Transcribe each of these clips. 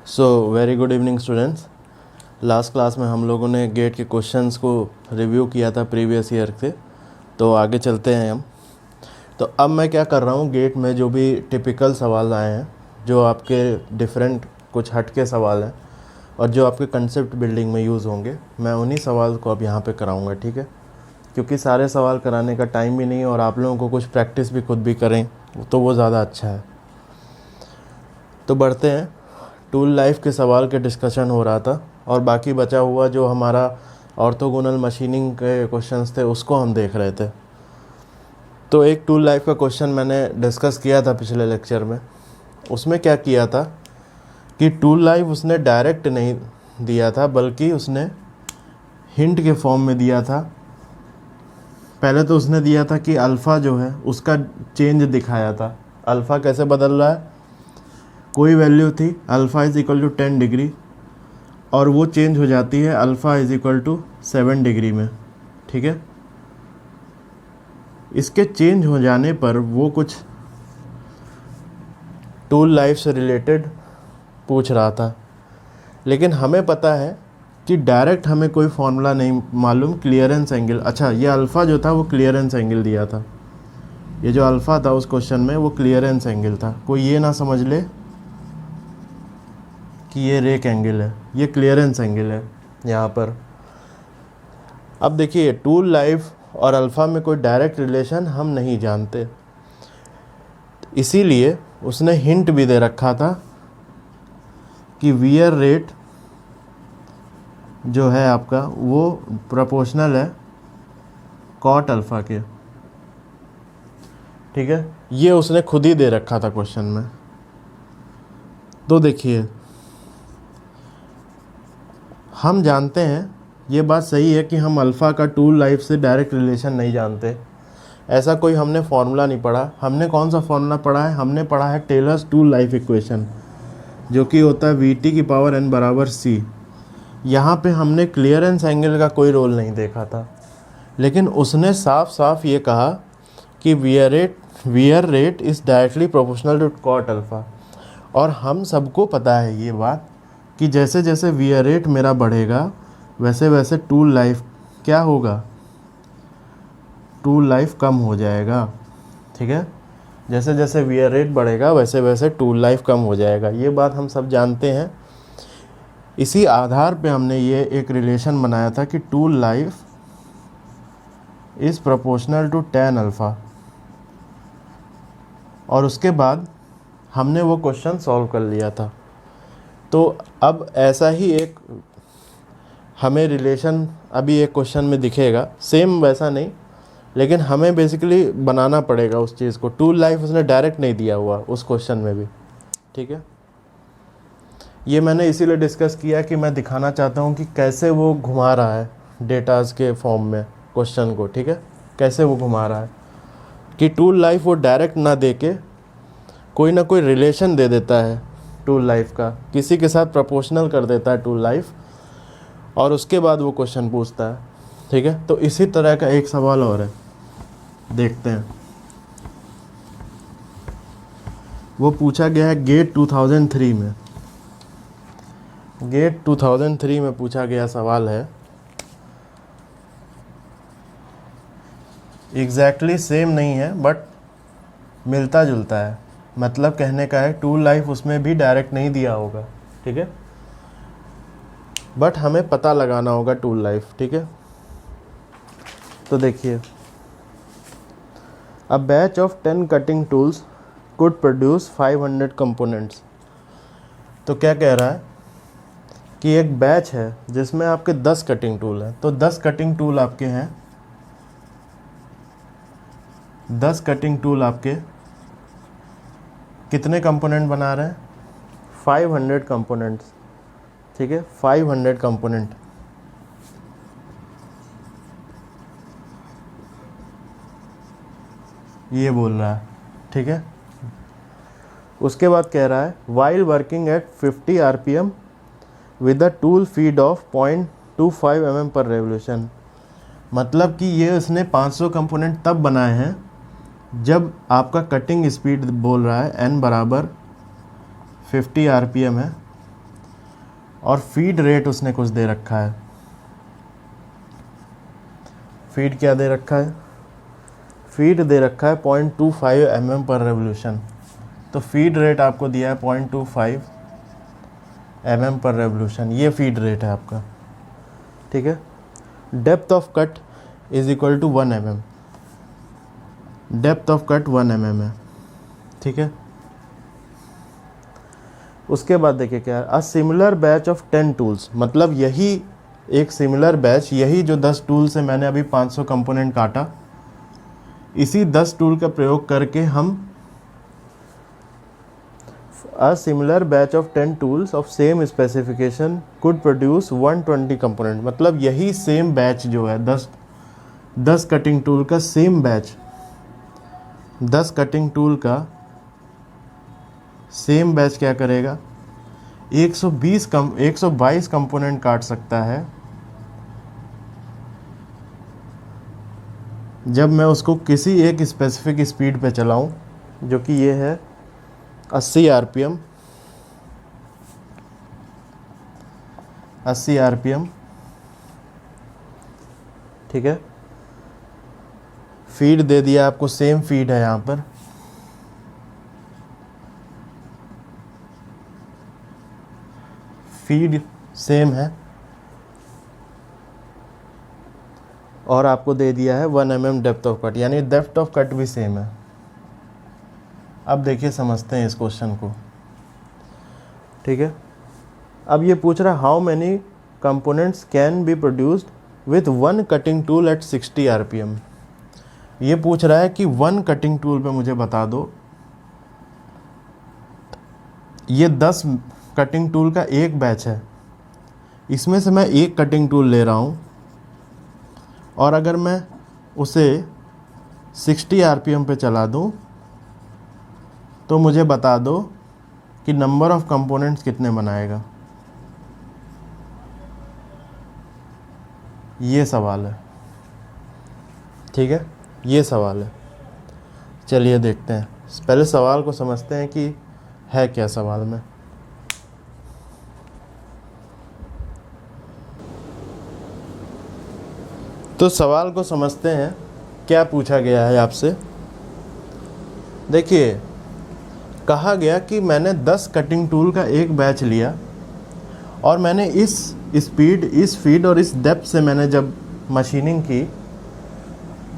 So very good evening students. Last class में हम लोगों ने गेट के क्वेश्चंस को रिव्यू किया था प्रीवियस ईयर से, तो आगे चलते हैं हम। तो अब मैं क्या कर रहा हूँ, गेट में जो भी टिपिकल सवाल आए हैं, जो आपके डिफरेंट कुछ हट के सवाल हैं और जो आपके कंसेप्ट बिल्डिंग में यूज़ होंगे, मैं उन्हीं सवाल को अब यहाँ पे कराऊँगा, ठीक है। क्योंकि सारे सवाल कराने का टाइम भी नहीं और आप लोगों को कुछ प्रैक्टिस भी खुद भी करें तो वो ज़्यादा अच्छा है। तो बढ़ते हैं। टूल लाइफ के सवाल के डिस्कशन हो रहा था और बाकी बचा हुआ जो हमारा ऑर्थोगोनल मशीनिंग के क्वेश्चंस थे उसको हम देख रहे थे। तो एक टूल लाइफ का क्वेश्चन मैंने डिस्कस किया था पिछले लेक्चर में। उसमें क्या किया था कि टूल लाइफ उसने डायरेक्ट नहीं दिया था, बल्कि उसने हिंट के फॉर्म में दिया था। पहले तो उसने दिया था कि अल्फ़ा जो है उसका चेंज दिखाया था। अल्फ़ा कैसे बदल रहा है, कोई वैल्यू थी alpha is equal to 10 degree और वो चेंज हो जाती है alpha is equal to 7 degree में, ठीक है। इसके चेंज हो जाने पर वो कुछ टूल लाइफ से रिलेटेड पूछ रहा था, लेकिन हमें पता है कि डायरेक्ट हमें कोई फॉर्मूला नहीं मालूम। क्लियरेंस एंगल, अच्छा ये अल्फ़ा जो था वो क्लियरेंस एंगल दिया था। ये जो अल्फ़ा था उस क्वेश्चन में वो क्लियरेंस एंगल था। कोई ये ना समझ ले कि ये रेक एंगल है, ये क्लियरेंस एंगल है यहाँ पर। अब देखिए, टूल लाइफ और अल्फ़ा में कोई डायरेक्ट रिलेशन हम नहीं जानते, इसीलिए उसने हिंट भी दे रखा था कि वियर रेट जो है आपका वो प्रोपोर्शनल है कॉट अल्फ़ा के, ठीक है। ये उसने खुद ही दे रखा था क्वेश्चन में। तो देखिए, हम जानते हैं, ये बात सही है कि हम अल्फ़ा का टूल लाइफ से डायरेक्ट रिलेशन नहीं जानते। ऐसा कोई हमने फार्मूला नहीं पढ़ा। हमने कौन सा फार्मूला पढ़ा है, हमने पढ़ा है टेलर्स टूल लाइफ इक्वेशन, जो कि होता है वी की पावर n बराबर c। यहाँ पे हमने क्लियरेंस एंगल का कोई रोल नहीं देखा था, लेकिन उसने साफ साफ ये कहा कि wear rate is directly proportional to cot alpha. और हम सबको पता है ये बात कि जैसे जैसे वियर रेट मेरा बढ़ेगा वैसे वैसे टूल लाइफ क्या होगा, टूल लाइफ कम हो जाएगा, ठीक है। जैसे जैसे वियर रेट बढ़ेगा वैसे वैसे टूल लाइफ कम हो जाएगा, ये बात हम सब जानते हैं। इसी आधार पे हमने ये एक रिलेशन बनाया था कि tool life is proportional to tan alpha, और उसके बाद हमने वो क्वेश्चन सॉल्व कर लिया था। तो अब ऐसा ही एक हमें रिलेशन अभी एक क्वेश्चन में दिखेगा, सेम वैसा नहीं, लेकिन हमें बेसिकली बनाना पड़ेगा उस चीज़ को। टूल लाइफ उसने डायरेक्ट नहीं दिया हुआ उस क्वेश्चन में भी, ठीक है। ये मैंने इसीलिए डिस्कस किया कि मैं दिखाना चाहता हूँ कि कैसे वो घुमा रहा है डेटाज के फॉर्म में क्वेश्चन को, ठीक है। कैसे वो घुमा रहा है कि टूल लाइफ वो डायरेक्ट ना दे के कोई ना कोई रिलेशन दे देता है टूल लाइफ का, किसी के साथ प्रोपोर्शनल कर देता है टूल लाइफ, और उसके बाद वो क्वेश्चन पूछता है, ठीक है। तो इसी तरह का एक सवाल और है, देखते हैं। वो पूछा गया है गेट 2003 में। गेट 2003 में पूछा गया सवाल है, एग्जैक्टली सेम नहीं है बट मिलता जुलता है। मतलब कहने का है टूल लाइफ उसमें भी डायरेक्ट नहीं दिया होगा, ठीक है, बट हमें पता लगाना होगा टूल लाइफ, ठीक है। तो देखिए, a batch of 10 cutting tools could produce 500 components. तो क्या कह रहा है कि एक बैच है जिसमें आपके 10 कटिंग टूल हैं। तो 10 कटिंग टूल आपके हैं, 10 कटिंग टूल आपके कितने कंपोनेंट बना रहे हैं, 500 कंपोनेंट्स, ठीक है। 500 कंपोनेंट, ये बोल रहा है, ठीक है। उसके बाद कह रहा है while working at 50 RPM with a tool feed of 0.25 mm पर रेवोल्यूशन। मतलब कि ये उसने 500 कंपोनेंट तब बनाए हैं जब आपका कटिंग स्पीड बोल रहा है n बराबर 50 RPM है और फीड रेट उसने कुछ दे रखा है। फीड क्या दे रखा है? फीड दे रखा है 0.25 mm पर रेवोल्यूशन। तो फीड रेट आपको दिया है 0.25 mm पर रेवोल्यूशन, ये फीड रेट है आपका, ठीक है। Depth of cut is equal to 1 mm, depth of cut 1 mm है, ठीक है। उसके बाद देखिए क्या है, a similar batch of 10 tools, मतलब यही एक सिमिलर बैच, यही जो 10 टूल से मैंने अभी 500 कंपोनेंट काटा, इसी 10 टूल का प्रयोग करके हम a similar batch of 10 tools of same specification could produce 120 component, मतलब यही सेम बैच जो है 10 कटिंग टूल का सेम बैच, 10 कटिंग टूल का सेम बैच क्या करेगा, 122 कंपोनेंट काट सकता है जब मैं उसको किसी एक स्पेसिफिक स्पीड पे चलाऊं, जो कि ये है 80 आरपीएम, 80 आरपीएम, ठीक है। फीड दे दिया आपको, सेम फीड है यहाँ पर, फीड सेम है, और आपको दे दिया है 1 mm डेप्थ ऑफ कट, यानी डेप्थ ऑफ कट भी सेम है। अब देखिए समझते हैं इस क्वेश्चन को, ठीक है। अब ये पूछ रहा है how many components can be produced with 1 cutting tool at 60 RPM. ये पूछ रहा है कि 1 कटिंग टूल पे मुझे बता दो, ये 10 कटिंग टूल का एक बैच है, इसमें से मैं एक कटिंग टूल ले रहा हूँ, और अगर मैं उसे 60 आरपीएम पे चला दूँ तो मुझे बता दो कि नंबर ऑफ कंपोनेंट्स कितने बनाएगा। ये सवाल है, ठीक है, ये सवाल है। चलिए देखते हैं, पहले सवाल को समझते हैं कि है क्या सवाल में। तो सवाल को समझते हैं, क्या पूछा गया है आपसे। देखिए, कहा गया कि मैंने 10 कटिंग टूल का एक बैच लिया, और मैंने इस स्पीड, इस फीड और इस डेप्थ से मैंने जब मशीनिंग की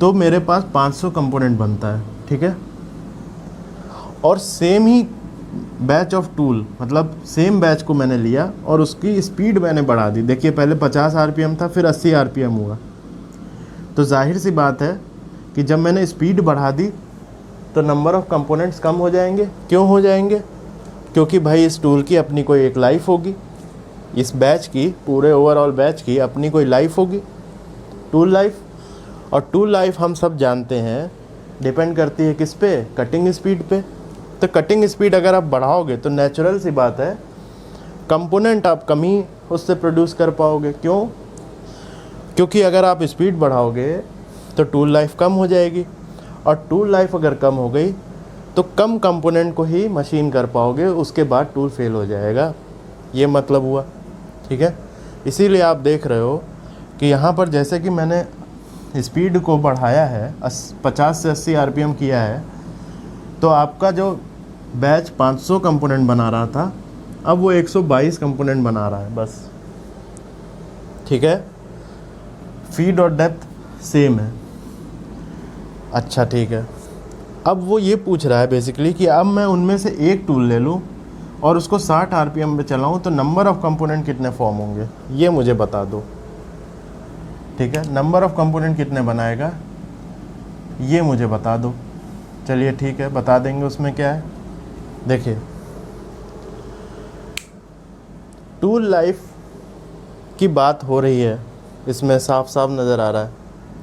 तो मेरे पास 500 कंपोनेंट बनता है, ठीक है। और same he batch of tool, मतलब सेम बैच को मैंने लिया और उसकी स्पीड मैंने बढ़ा दी। देखिए पहले 50 आरपीएम था, फिर 80 आरपीएम हुआ, तो जाहिर सी बात है कि जब मैंने स्पीड बढ़ा दी तो नंबर ऑफ़ कंपोनेंट्स कम हो जाएंगे। क्यों हो जाएंगे? क्योंकि भाई इस टूल की अपनी कोई एक लाइफ होगी, इस बैच की, पूरे ओवरऑल बैच की अपनी कोई लाइफ होगी, टूल लाइफ। और टूल लाइफ हम सब जानते हैं डिपेंड करती है किस पे? कटिंग स्पीड पे। तो कटिंग स्पीड अगर आप बढ़ाओगे तो नेचुरल सी बात है कंपोनेंट आप कम ही उससे प्रोड्यूस कर पाओगे। क्यों? क्योंकि अगर आप स्पीड बढ़ाओगे तो टूल लाइफ कम हो जाएगी, और टूल लाइफ अगर कम हो गई तो कम कंपोनेंट को ही मशीन कर पाओगे, उसके बाद टूल फेल हो जाएगा। ये मतलब हुआ, ठीक है। इसीलिए आप देख रहे हो कि यहाँ पर जैसे कि मैंने स्पीड को बढ़ाया है, 50 से 80 आरपीएम किया है, तो आपका जो बैच 500 कंपोनेंट बना रहा था अब वो 122 कंपोनेंट बना रहा है बस, ठीक है। फीड और डेप्थ सेम है। अच्छा ठीक है, अब वो ये पूछ रहा है बेसिकली कि अब मैं उनमें से एक टूल ले लूँ और उसको 60 आरपीएम पे चलाऊँ तो नंबर ऑफ़ कंपोनेंट कितने फॉर्म होंगे, ये मुझे बता दो, ठीक है। नंबर ऑफ़ कंपोनेंट कितने बनाएगा ये मुझे बता दो। चलिए ठीक है, बता देंगे। उसमें क्या है, देखिए टूल लाइफ की बात हो रही है, इसमें साफ साफ नज़र आ रहा है।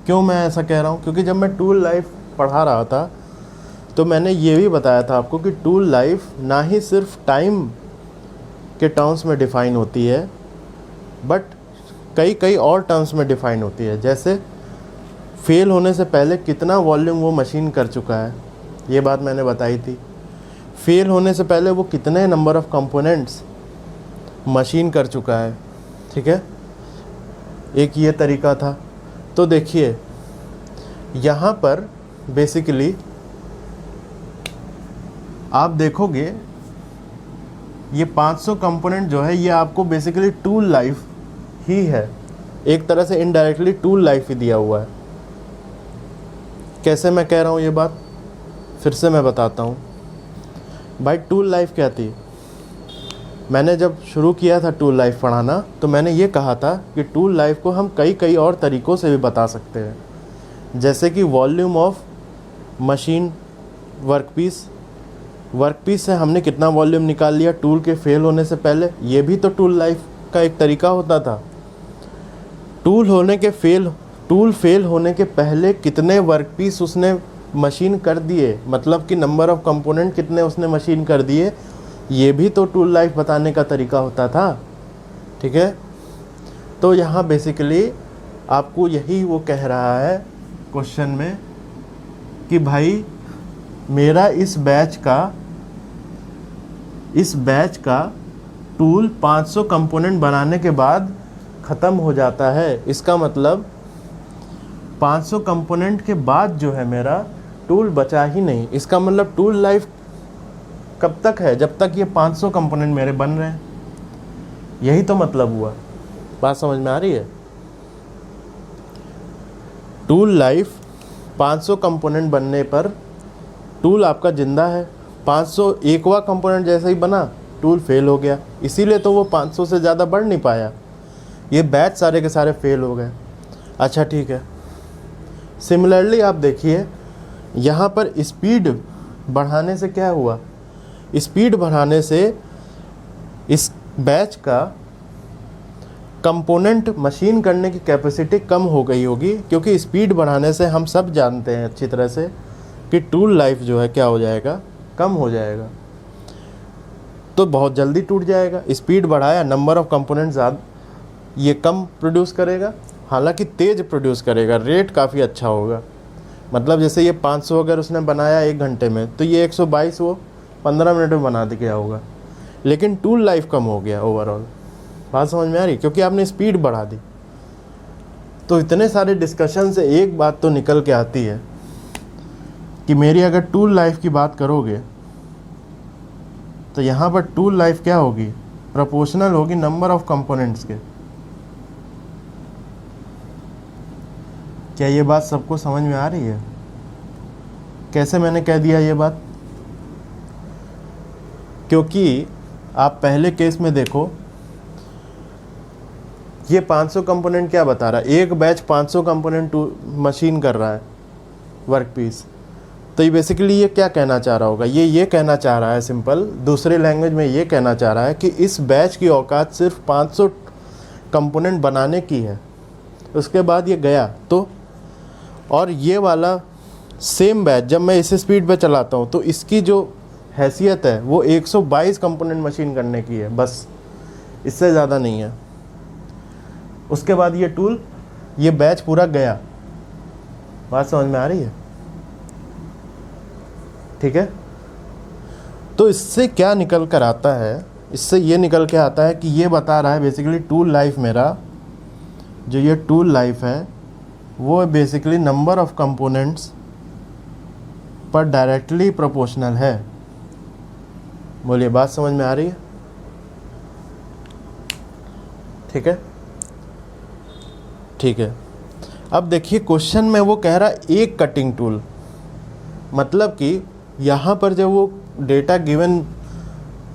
क्यों मैं ऐसा कह रहा हूँ? क्योंकि जब मैं टूल लाइफ पढ़ा रहा था तो मैंने ये भी बताया था आपको कि टूल लाइफ ना ही सिर्फ टाइम के टर्म्स में डिफ़ाइन होती है, बट कई और टर्म्स में डिफ़ाइन होती है। जैसे फेल होने से पहले कितना वॉल्यूम वो मशीन कर चुका है, ये बात मैंने बताई थी। फेल होने से पहले वो कितने नंबर ऑफ़ कंपोनेंट्स मशीन कर चुका है, ठीक है। एक ये तरीका था। तो देखिए यहाँ पर बेसिकली आप देखोगे ये 500 कंपोनेंट जो है ये आपको बेसिकली टूल लाइफ ही है, एक तरह से इनडायरेक्टली टूल लाइफ ही दिया हुआ है। कैसे मैं कह रहा हूँ ये बात, फिर से मैं बताता हूँ भाई। टूल लाइफ क्या थी, मैंने जब शुरू किया था टूल लाइफ पढ़ाना तो मैंने ये कहा था कि टूल लाइफ को हम कई और तरीक़ों से भी बता सकते हैं, जैसे कि volume of machine workpiece. Workpiece से हमने कितना वॉल्यूम निकाल लिया टूल के फेल होने से पहले, ये भी तो टूल लाइफ का एक तरीका होता था। टूल फेल होने के पहले कितने वर्कपीस उसने मशीन कर दिए, मतलब कि नंबर ऑफ कंपोनेंट कितने उसने मशीन कर दिए, ये भी तो टूल लाइफ बताने का तरीका होता था, ठीक है। तो यहाँ बेसिकली आपको यही वो कह रहा है क्वेश्चन में कि भाई मेरा इस बैच का टूल 500 कंपोनेंट बनाने के बाद ख़त्म हो जाता है। इसका मतलब 500 कंपोनेंट के बाद जो है मेरा टूल बचा ही नहीं। इसका मतलब टूल लाइफ कब तक है, जब तक ये 500 कंपोनेंट मेरे बन रहे हैं। यही तो मतलब हुआ, बात समझ में आ रही है। टूल लाइफ 500 कंपोनेंट बनने पर टूल आपका ज़िंदा है। 501वां कंपोनेंट जैसे ही बना टूल फेल हो गया, इसीलिए तो वो 500 से ज़्यादा बढ़ नहीं पाया, ये बैच सारे के सारे फेल हो गए। अच्छा ठीक है। सिमिलरली आप देखिए यहाँ पर स्पीड बढ़ाने से क्या हुआ, स्पीड बढ़ाने से इस बैच का कंपोनेंट मशीन करने की कैपेसिटी कम हो गई होगी, क्योंकि स्पीड बढ़ाने से हम सब जानते हैं अच्छी तरह से कि टूल लाइफ जो है क्या हो जाएगा, कम हो जाएगा। तो बहुत जल्दी टूट जाएगा। स्पीड बढ़ाया, नंबर ऑफ़ कंपोनेंट ज़्यादा, ये कम प्रोड्यूस करेगा, हालांकि तेज़ प्रोड्यूस करेगा, रेट काफ़ी अच्छा होगा। मतलब जैसे ये 500 अगर उसने बनाया 1 घंटे में, तो ये 122 वो 15 मिनट में बना दिया होगा, लेकिन टूल लाइफ कम हो गया ओवरऑल। बात समझ में आ रही, क्योंकि आपने स्पीड बढ़ा दी। तो इतने सारे डिस्कशन से एक बात तो निकल के आती है कि मेरी अगर टूल लाइफ की बात करोगे तो यहाँ पर टूल लाइफ क्या होगी, प्रोपोर्शनल होगी नंबर ऑफ कंपोनेंट्स के। क्या ये बात सबको समझ में आ रही है? कैसे मैंने कह दिया ये बात, क्योंकि आप पहले केस में देखो ये 500 कंपोनेंट क्या बता रहा है, एक बैच 500 कंपोनेंट मशीन कर रहा है वर्कपीस। तो ये बेसिकली ये क्या कहना चाह रहा होगा, ये कहना चाह रहा है सिंपल दूसरे लैंग्वेज में ये कहना चाह रहा है कि इस बैच की औकात सिर्फ 500 कंपोनेंट बनाने की है, उसके बाद ये गया तो, और ये वाला सेम बैच जब मैं इस स्पीड पे चलाता हूँ तो इसकी जो हैसियत है वो 122 कंपोनेंट मशीन करने की है, बस इससे ज़्यादा नहीं है। उसके बाद ये टूल, ये बैच पूरा गया। बात समझ में आ रही है? ठीक है। तो इससे क्या निकल कर आता है, इससे ये निकल के आता है कि ये बता रहा है बेसिकली टूल लाइफ मेरा, जो ये टूल लाइफ है वो बेसिकली नंबर ऑफ कंपोनेंट्स पर डायरेक्टली प्रोपोर्शनल है। बोलिए, बात समझ में आ रही है? ठीक है, ठीक है। अब देखिए क्वेश्चन में वो कह रहा है एक कटिंग टूल, मतलब कि यहाँ पर जब वो डेटा गिवन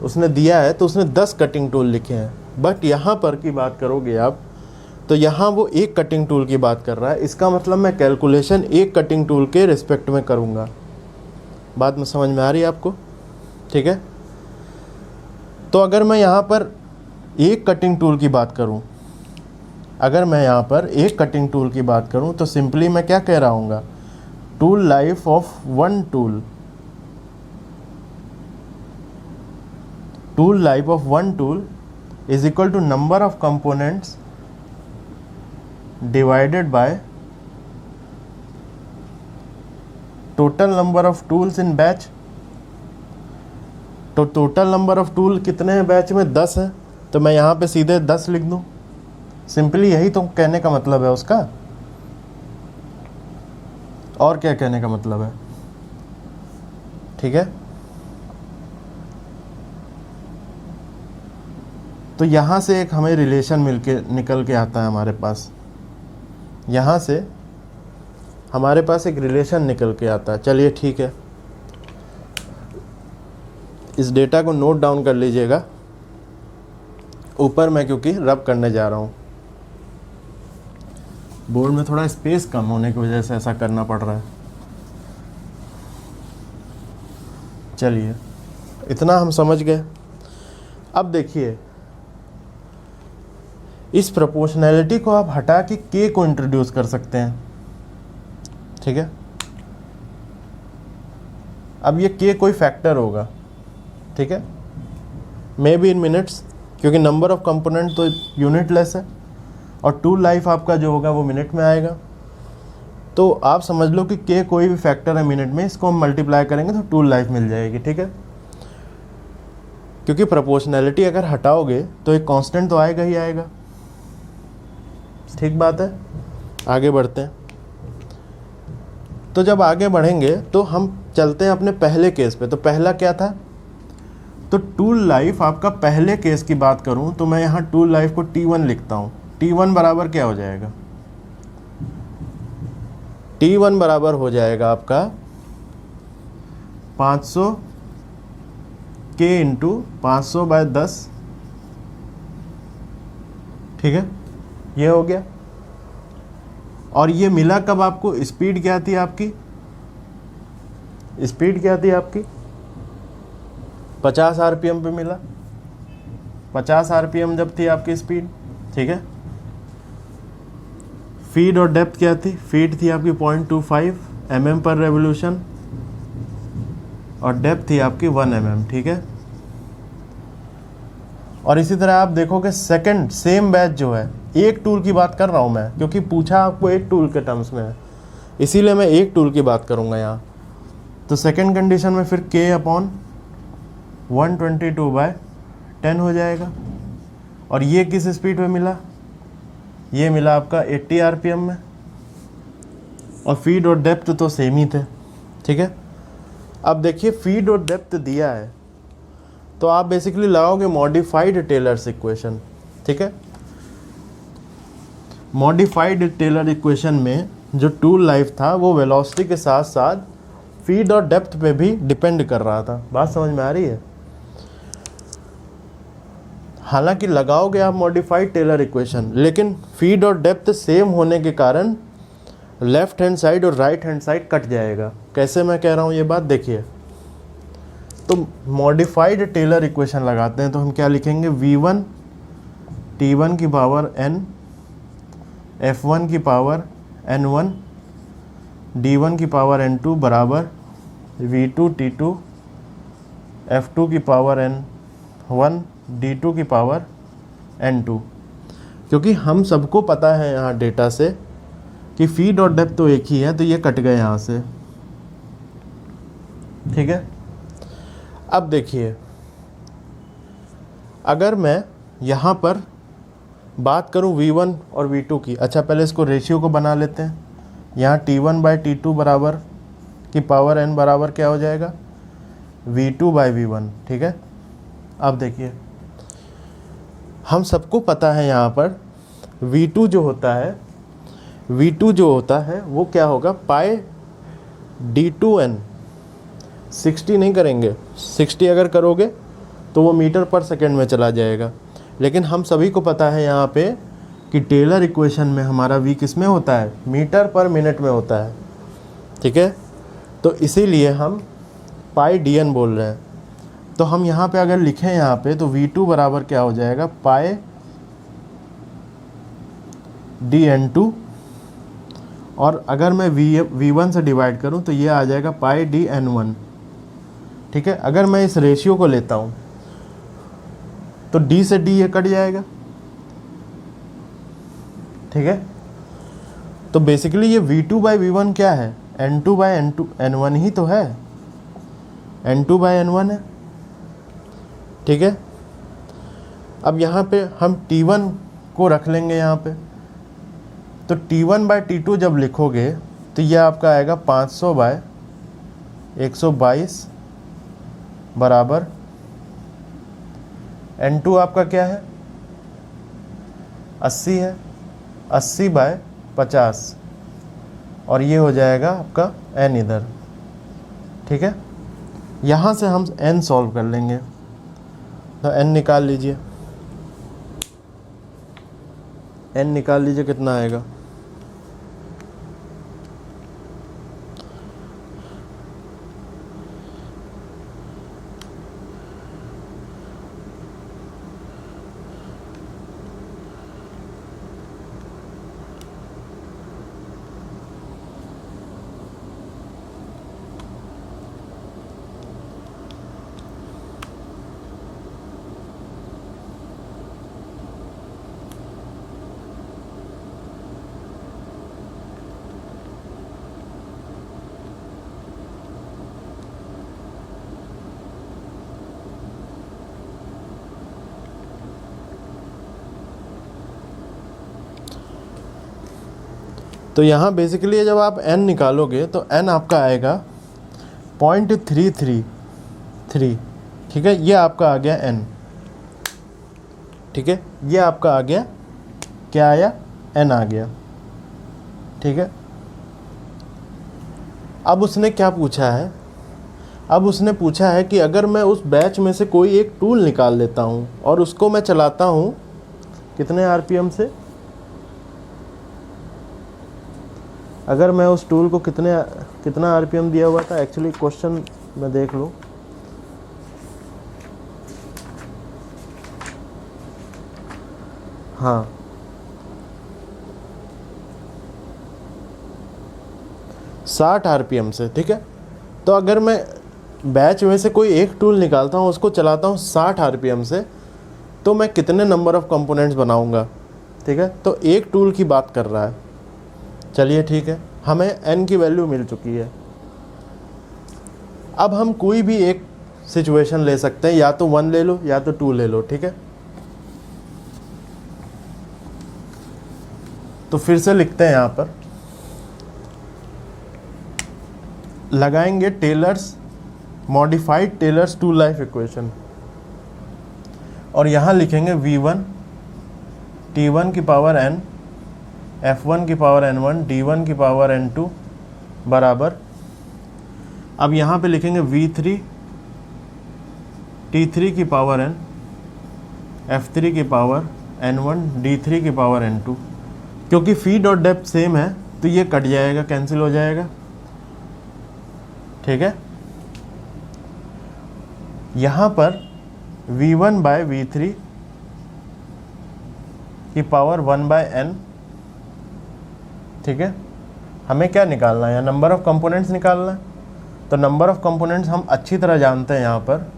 उसने दिया है तो उसने 10 कटिंग टूल लिखे हैं, बट यहाँ पर की बात करोगे आप तो यहाँ वो एक कटिंग टूल की बात कर रहा है। इसका मतलब मैं कैलकुलेशन एक कटिंग टूल के रिस्पेक्ट में करूँगा। बात में समझ में आ रही है आपको? ठीक है। तो अगर मैं यहाँ पर एक कटिंग टूल की बात करूँ, अगर मैं यहाँ पर एक कटिंग टूल की बात करूँ तो सिंपली मैं क्या कह रहा हूँगा, tool life of one tool, tool life of one tool is equal to number of components divided by total number of tools in batch. तो टोटल नंबर ऑफ टूल कितने हैं बैच में? 10 है, तो मैं यहाँ पे सीधे 10 लिख दूँ। सिंपली यही तो कहने का मतलब है उसका, और क्या कहने का मतलब है, ठीक है। तो यहाँ से एक हमें रिलेशन निकल के आता है हमारे पास, यहाँ से हमारे पास एक रिलेशन निकल के आता है। चलिए ठीक है, इस डेटा को नोट डाउन कर लीजिएगा। ऊपर मैं क्योंकि रब करने जा रहा हूँ, बोर्ड में थोड़ा स्पेस कम होने की वजह से ऐसा करना पड़ रहा है। चलिए इतना हम समझ गए। अब देखिए, इस प्रोपोर्शनैलिटी को आप हटा के के को इंट्रोड्यूस कर सकते हैं, ठीक है। अब ये के कोई फैक्टर होगा, ठीक है, मे बी इन मिनट्स, क्योंकि नंबर ऑफ कंपोनेंट तो यूनिटलेस है और टूल लाइफ आपका जो होगा वो मिनट में आएगा। तो आप समझ लो कि के कोई भी फैक्टर है मिनट में, इसको हम मल्टीप्लाई करेंगे तो टूल लाइफ मिल जाएगी, ठीक है। क्योंकि प्रोपोर्शनैलिटी अगर हटाओगे तो एक कांस्टेंट तो आएगा ही आएगा, ठीक बात है। आगे बढ़ते हैं। तो जब आगे बढ़ेंगे तो हम चलते हैं अपने पहले केस पे। तो पहला क्या था, तो टूल लाइफ आपका पहले केस की बात करूं तो मैं यहाँ टूल लाइफ को T1 लिखता हूँ। T1 बराबर क्या हो जाएगा, T1 बराबर हो जाएगा आपका 500 K इंटू 500/10, ठीक है, ये हो गया। और ये मिला कब आपको, स्पीड क्या थी आपकी, स्पीड क्या थी आपकी 50 RPM पे मिला, 50 RPM जब थी आपकी स्पीड, ठीक है। फीड और डेप्थ क्या थी, फीड थी आपकी 0.25 mm पर रेवोल्यूशन और डेप्थ थी आपकी 1 mm, ठीक है। और इसी तरह आप देखोगे सेकंड सेम बैच जो है, एक टूल की बात कर रहा हूँ मैं, क्योंकि पूछा आपको एक टूल के टर्म्स में है, इसीलिए मैं एक टूल की बात करूँगा यहाँ। तो सेकंड कंडीशन में फिर K/122/10 हो जाएगा। और ये किस स्पीड पे मिला, ये मिला आपका 80 RPM में, और फीड और डेप्थ तो सेम ही थे, ठीक है। अब देखिए फीड और डेप्थ दिया है तो आप बेसिकली लगाओगे मॉडिफाइड टेलर्स इक्वेशन, ठीक है। मॉडिफाइड टेलर इक्वेशन में जो टूल लाइफ था वो वेलोसिटी के साथ साथ फीड और डेप्थ पे भी डिपेंड कर रहा था। बात समझ में आ रही है। हालांकि लगाओगे आप मॉडिफाइड टेलर इक्वेशन, लेकिन फीड और डेप्थ सेम होने के कारण लेफ्ट हैंड साइड और राइट हैंड साइड कट जाएगा। कैसे मैं कह रहा हूँ ये बात देखिए। तो मॉडिफाइड टेलर इक्वेशन लगाते हैं तो हम क्या लिखेंगे, V1 T1 की पावर n, F1 की पावर n1, D1 की पावर n2 बराबर V2 T2 F2 की पावर n1 D2 की पावर n2। क्योंकि हम सबको पता है यहाँ डेटा से कि फीड और डेप्थ तो एक ही है, तो ये कट गए यहाँ से, ठीक है। अब देखिए, अगर मैं यहाँ पर बात करूँ V1 और V2 की, अच्छा पहले इसको रेशियो को बना लेते हैं। यहाँ T1/T2 बराबर की पावर n बराबर क्या हो जाएगा, V2/V1, ठीक है। अब देखिए, हम सबको पता है यहाँ पर V2 जो होता है वो क्या होगा, पाई D2n। 60 नहीं करेंगे, 60 अगर करोगे तो वो मीटर पर सेकेंड में चला जाएगा। लेकिन हम सभी को पता है यहाँ पे कि टेलर इक्वेशन में हमारा V किस में होता है, मीटर पर मिनट में होता है, ठीक है। तो इसीलिए हम पाई DN बोल रहे हैं। तो हम यहाँ पे अगर लिखें यहाँ पे तो V2 बराबर क्या हो जाएगा, पाई DN2, और अगर मैं V1 से डिवाइड करूँ तो ये आ जाएगा पाई DN1, ठीक है। अगर मैं इस रेशियो को लेता हूँ तो D से D ये कट जाएगा, ठीक है। तो बेसिकली ये V2/V1 क्या है, N2/N1 ही तो है, N2/N1 है, ठीक है। अब यहाँ पे हम T1 को रख लेंगे यहाँ पे, तो T1/T2 जब लिखोगे तो ये आपका आएगा 500/122 बराबर N2 आपका क्या है 80 है, 80/50 और ये हो जाएगा आपका N इधर। ठीक है, यहाँ से हम N सॉल्व कर लेंगे, तो N निकाल लीजिए, N निकाल लीजिए कितना आएगा। तो यहाँ बेसिकली जब आप n निकालोगे तो n आपका आएगा 0.333। ठीक है, ये आपका आ गया n। ठीक है, ये आपका आ गया, क्या आया, n आ गया। ठीक है, अब उसने क्या पूछा है, अब उसने पूछा है कि अगर मैं उस बैच में से कोई एक टूल निकाल लेता हूँ और उसको मैं चलाता हूँ कितने आरपीएम से, अगर मैं उस टूल को कितना आरपीएम दिया हुआ था, एक्चुअली क्वेश्चन में देख लो, हाँ 60 आरपीएम से। ठीक है, तो अगर मैं बैच में से कोई एक टूल निकालता हूँ, उसको चलाता हूँ 60 आरपीएम से, तो मैं कितने नंबर ऑफ़ कंपोनेंट्स बनाऊँगा। ठीक है, तो एक टूल की बात कर रहा है। चलिए ठीक है, हमें n की वैल्यू मिल चुकी है। अब हम कोई भी एक सिचुएशन ले सकते हैं, या तो 1 ले लो या तो 2 ले लो। ठीक है, तो फिर से लिखते हैं, यहाँ पर लगाएंगे Taylor's modified Taylor's tool life equation, और यहाँ लिखेंगे v1 t1 की पावर n, f1 की पावर n1, d1 की पावर n2 बराबर, अब यहाँ पे लिखेंगे v3 t3 की पावर n, f3 की पावर n1, d3 की पावर n2। क्योंकि फीड और डेप्थ सेम है तो ये कट जाएगा, कैंसिल हो जाएगा। ठीक है, यहाँ पर v1/v3 की पावर 1/n। ठीक है, हमें क्या निकालना है, नंबर ऑफ कंपोनेंट्स निकालना है। तो नंबर ऑफ कंपोनेंट्स हम अच्छी तरह जानते हैं। यहाँ पर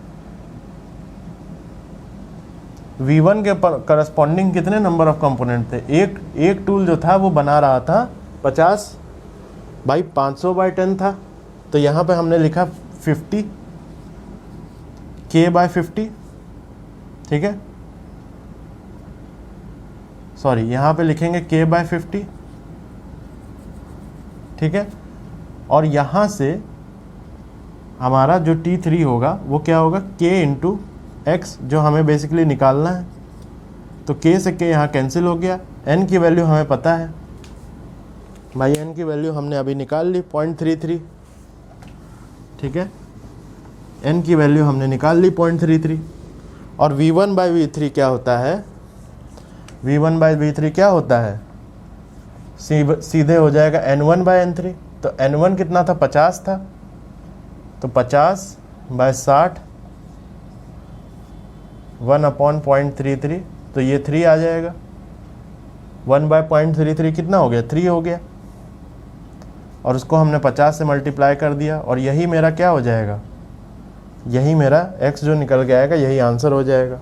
v1 के करस्पॉन्डिंग कितने नंबर ऑफ कंपोनेंट थे, एक टूल जो था वो बना रहा था 50/500/10 था, तो यहाँ पे हमने लिखा 50 k/50। ठीक है, सॉरी, यहाँ पे लिखेंगे k/50। ठीक है, और यहाँ से हमारा जो T3 होगा वो क्या होगा, k × x, जो हमें बेसिकली निकालना है। तो k से k यहाँ कैंसिल हो गया। n की वैल्यू हमें पता है भाई, n की वैल्यू हमने अभी निकाल ली 0.33। ठीक है, n की वैल्यू हमने निकाल ली 0.33। और v1/v3 क्या होता है, v1/v3 क्या होता है, सीधे हो जाएगा n1/n3। तो n1 कितना था, 50 था, तो 50/60 1/0.33, तो ये 3 आ जाएगा। 1/0.33 कितना हो गया, 3 हो गया, और उसको हमने 50 से मल्टीप्लाई कर दिया, और यही मेरा क्या हो जाएगा, यही मेरा x जो निकल के आएगा, यही आंसर हो जाएगा।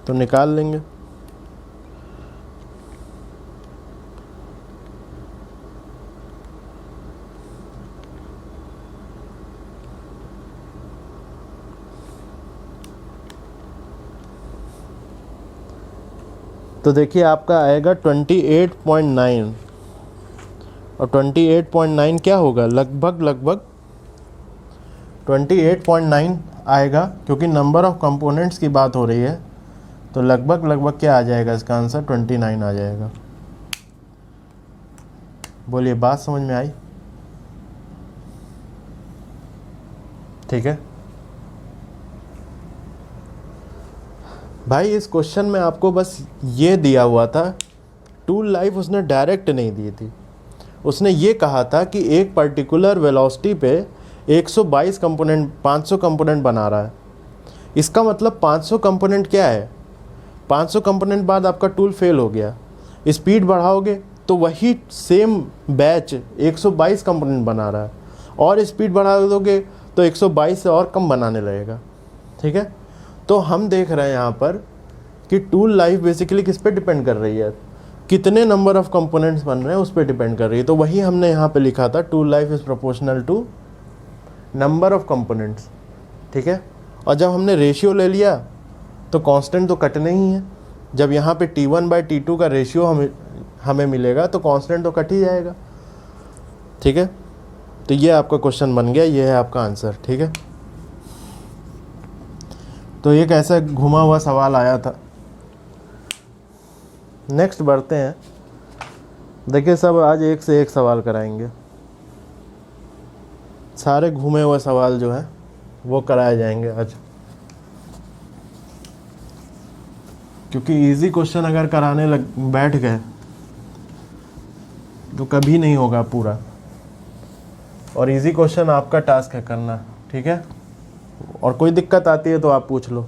तो निकाल लेंगे। तो देखिए आपका आएगा 28.9, और 28.9 क्या होगा, लगभग 28.9 आएगा, क्योंकि नंबर ऑफ कंपोनेंट्स की बात हो रही है। तो लगभग क्या आ जाएगा, इसका आंसर 29 आ जाएगा। बोलिए, बात समझ में आई? ठीक है भाई, इस क्वेश्चन में आपको बस ये दिया हुआ था, टूल लाइफ उसने डायरेक्ट नहीं दी थी। उसने ये कहा था कि एक पर्टिकुलर वेलोसिटी पे 122 कंपोनेंट 500 कंपोनेंट बना रहा है। इसका मतलब 500 कंपोनेंट क्या है, 500 कंपोनेंट बाद आपका टूल फेल हो गया, स्पीड बढ़ाओगे तो वही सेम बैच 122 कंपोनेंट बना रहा है, और स्पीड बढ़ा दोगे तो 122 से और कम बनाने लगेगा। ठीक है, तो हम देख रहे हैं यहाँ पर कि टूल लाइफ बेसिकली किस पे डिपेंड कर रही है, कितने नंबर ऑफ कंपोनेंट्स बन रहे हैं उस पर डिपेंड कर रही है। तो वही हमने यहाँ पे लिखा था, tool life is proportional to number of components. ठीक है, और जब हमने रेशियो ले लिया तो कांस्टेंट तो कटने ही है। जब यहाँ पे T1/T2 का रेशियो हमें मिलेगा तो कांस्टेंट तो कट ही जाएगा। ठीक है, तो ये आपका क्वेश्चन बन गया, ये है आपका आंसर। ठीक है, तो एक ऐसा घुमा हुआ सवाल आया था। नेक्स्ट बढ़ते हैं। देखिए सब आज एक से एक सवाल कराएंगे, सारे घूमे हुए सवाल जो है वो कराए जाएंगे आज, क्योंकि इजी क्वेश्चन अगर कराने बैठ गए तो कभी नहीं होगा पूरा, और इजी क्वेश्चन आपका टास्क है करना। ठीक है, और कोई दिक्कत आती है तो आप पूछ लो।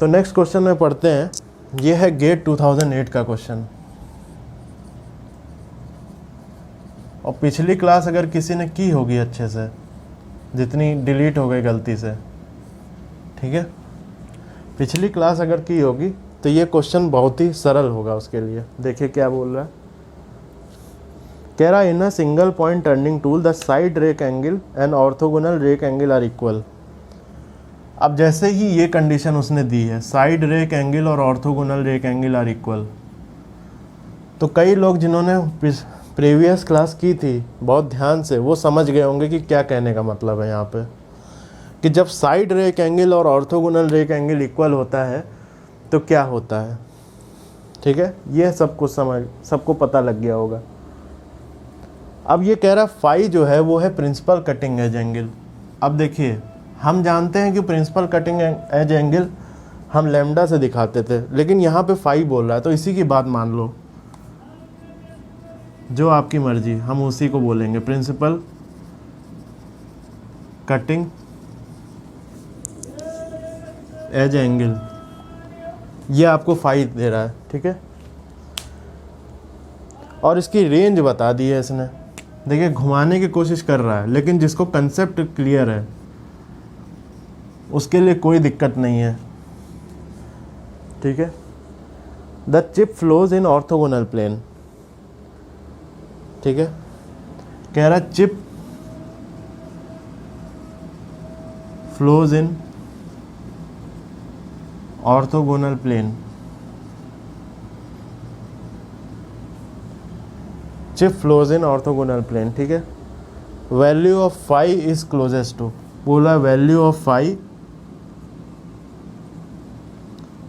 तो नेक्स्ट क्वेश्चन में पढ़ते हैं, ये है गेट 2008 का क्वेश्चन। और पिछली क्लास अगर किसी ने की होगी अच्छे से, जितनी डिलीट हो गई गलती से, ठीक है, पिछली क्लास अगर की होगी तो ये क्वेश्चन बहुत ही सरल होगा उसके लिए। देखिए क्या बोल रहा है, कह रहा है in a single point turning tool the side rake angle and orthogonal rake angle are equal. अब जैसे ही ये कंडीशन उसने दी है, साइड रेक एंगल और orthogonal rake angle are equal, तो कई लोग जिन्होंने प्रीवियस क्लास की थी बहुत ध्यान से, वो समझ गए होंगे कि क्या कहने का मतलब है यहाँ पे, कि जब साइड रेक एंगल और ऑर्थोगोनल रेक एंगल इक्वल होता है तो क्या होता है। ठीक है, ये सब कुछ सबको पता लग गया होगा। अब ये कह रहा फाई जो है वो है प्रिंसिपल कटिंग एज एंगल। अब देखिए हम जानते हैं कि प्रिंसिपल कटिंग एज एंगल हम लैम्डा से दिखाते थे, लेकिन यहाँ पे फाई बोल रहा है, तो इसी की बात मान लो, जो आपकी मर्जी, हम उसी को बोलेंगे प्रिंसिपल कटिंग एज एंगल। ये आपको फाई दे रहा है। ठीक है, और इसकी रेंज बता दी है इसने। देखिए घुमाने की कोशिश कर रहा है, लेकिन जिसको कंसेप्ट क्लियर है उसके लिए कोई दिक्कत नहीं है। ठीक है, the chip flows in orthogonal plane. ठीक है, कह रहा chip flows in orthogonal plane. Chip flows in orthogonal plane. ठीक है, value of phi is closest to, बोला value of phi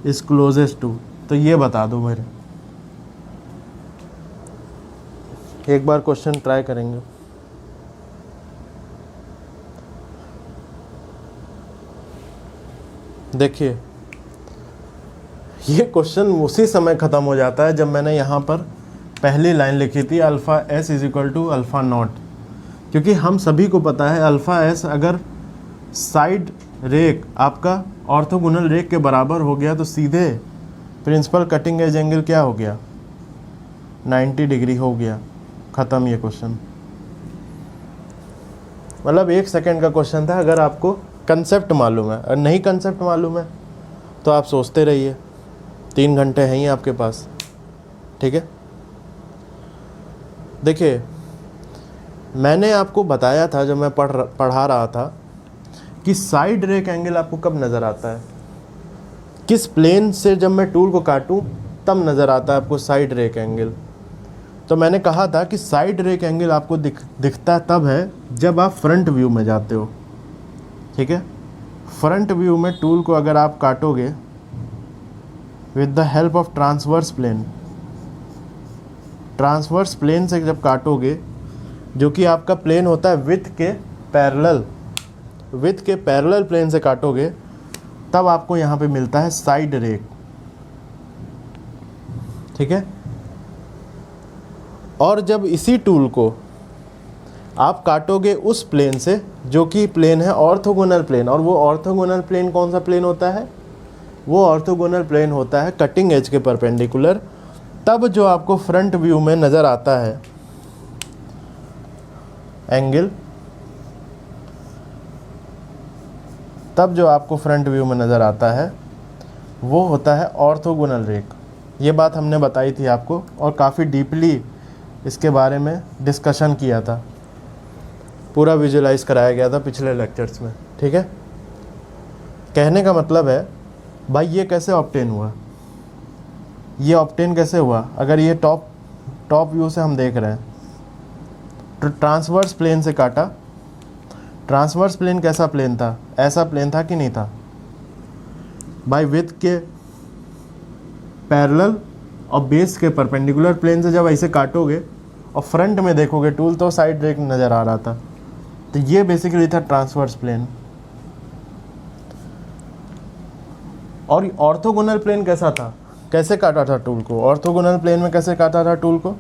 is closest to, तो ये बता दो मेरे। एक बार क्वेश्चन ट्राई करेंगे। देखिए ये क्वेश्चन उसी समय ख़त्म हो जाता है जब मैंने यहाँ पर पहली लाइन लिखी थी alpha S is equal to alpha naught, क्योंकि हम सभी को पता है अल्फ़ा एस अगर साइड रेक आपका ऑर्थोगोनल रेक के बराबर हो गया तो सीधे प्रिंसिपल कटिंग एज एंगल क्या हो गया, 90 डिग्री हो गया। ख़त्म ये क्वेश्चन। मतलब 1 सेकंड का क्वेश्चन था। अगर आपको कंसेप्ट मालूम है, और नहीं कंसेप्ट मालूम है तो आप सोचते रहिए, 3 घंटे हैं ही आपके पास। ठीक है, देखिए मैंने आपको बताया था जब मैं पढ़ा रहा था कि साइड रेक एंगल आपको कब नज़र आता है, किस प्लेन से जब मैं टूल को काटूं तब नज़र आता है आपको साइड रेक एंगल। तो मैंने कहा था कि साइड रेक एंगल आपको दिखता तब है जब आप फ्रंट व्यू में जाते हो, ठीक है। फ्रंट व्यू में टूल को अगर आप काटोगे with the help of transverse plane, transverse plane से जब काटोगे, जो कि आपका प्लेन होता है विथ के पैरेलल प्लेन से काटोगे, तब आपको यहाँ पे मिलता है साइड रेक, ठीक है। और जब इसी टूल को आप काटोगे उस प्लेन से जो कि प्लेन है ऑर्थोगोनल प्लेन, और वो ऑर्थोगोनल प्लेन कौन सा प्लेन होता है? वो ऑर्थोगोनल प्लेन होता है कटिंग एज के परपेंडिकुलर। तब जो आपको फ्रंट व्यू में नज़र आता है एंगल, तब जो आपको फ्रंट व्यू में नज़र आता है वो होता है ऑर्थोगोनल रेक। ये बात हमने बताई थी आपको और काफ़ी डीपली इसके बारे में डिस्कशन किया था, पूरा विजुलाइज कराया गया था पिछले लेक्चर्स में, ठीक है। कहने का मतलब है भाई ये कैसे ऑब्टेन हुआ, ये ऑब्टेन कैसे हुआ? अगर ये टॉप व्यू से हम देख रहे हैं तो ट्रांसवर्स प्लेन से काटा। ट्रांसवर्स प्लेन कैसा प्लेन था? ऐसा प्लेन था कि नहीं था भाई? विथ के पैरेलल और बेस के परपेंडिकुलर प्लेन से जब ऐसे काटोगे और फ्रंट में देखोगे टूल तो साइड रेक नज़र आ रहा था। तो ये बेसिकली था ट्रांसवर्स प्लेन। और ऑर्थोगोनल प्लेन कैसा था? कैसे काटा था टूल को? ऑर्थोगोनल प्लेन में कैसे काटा था टूल को?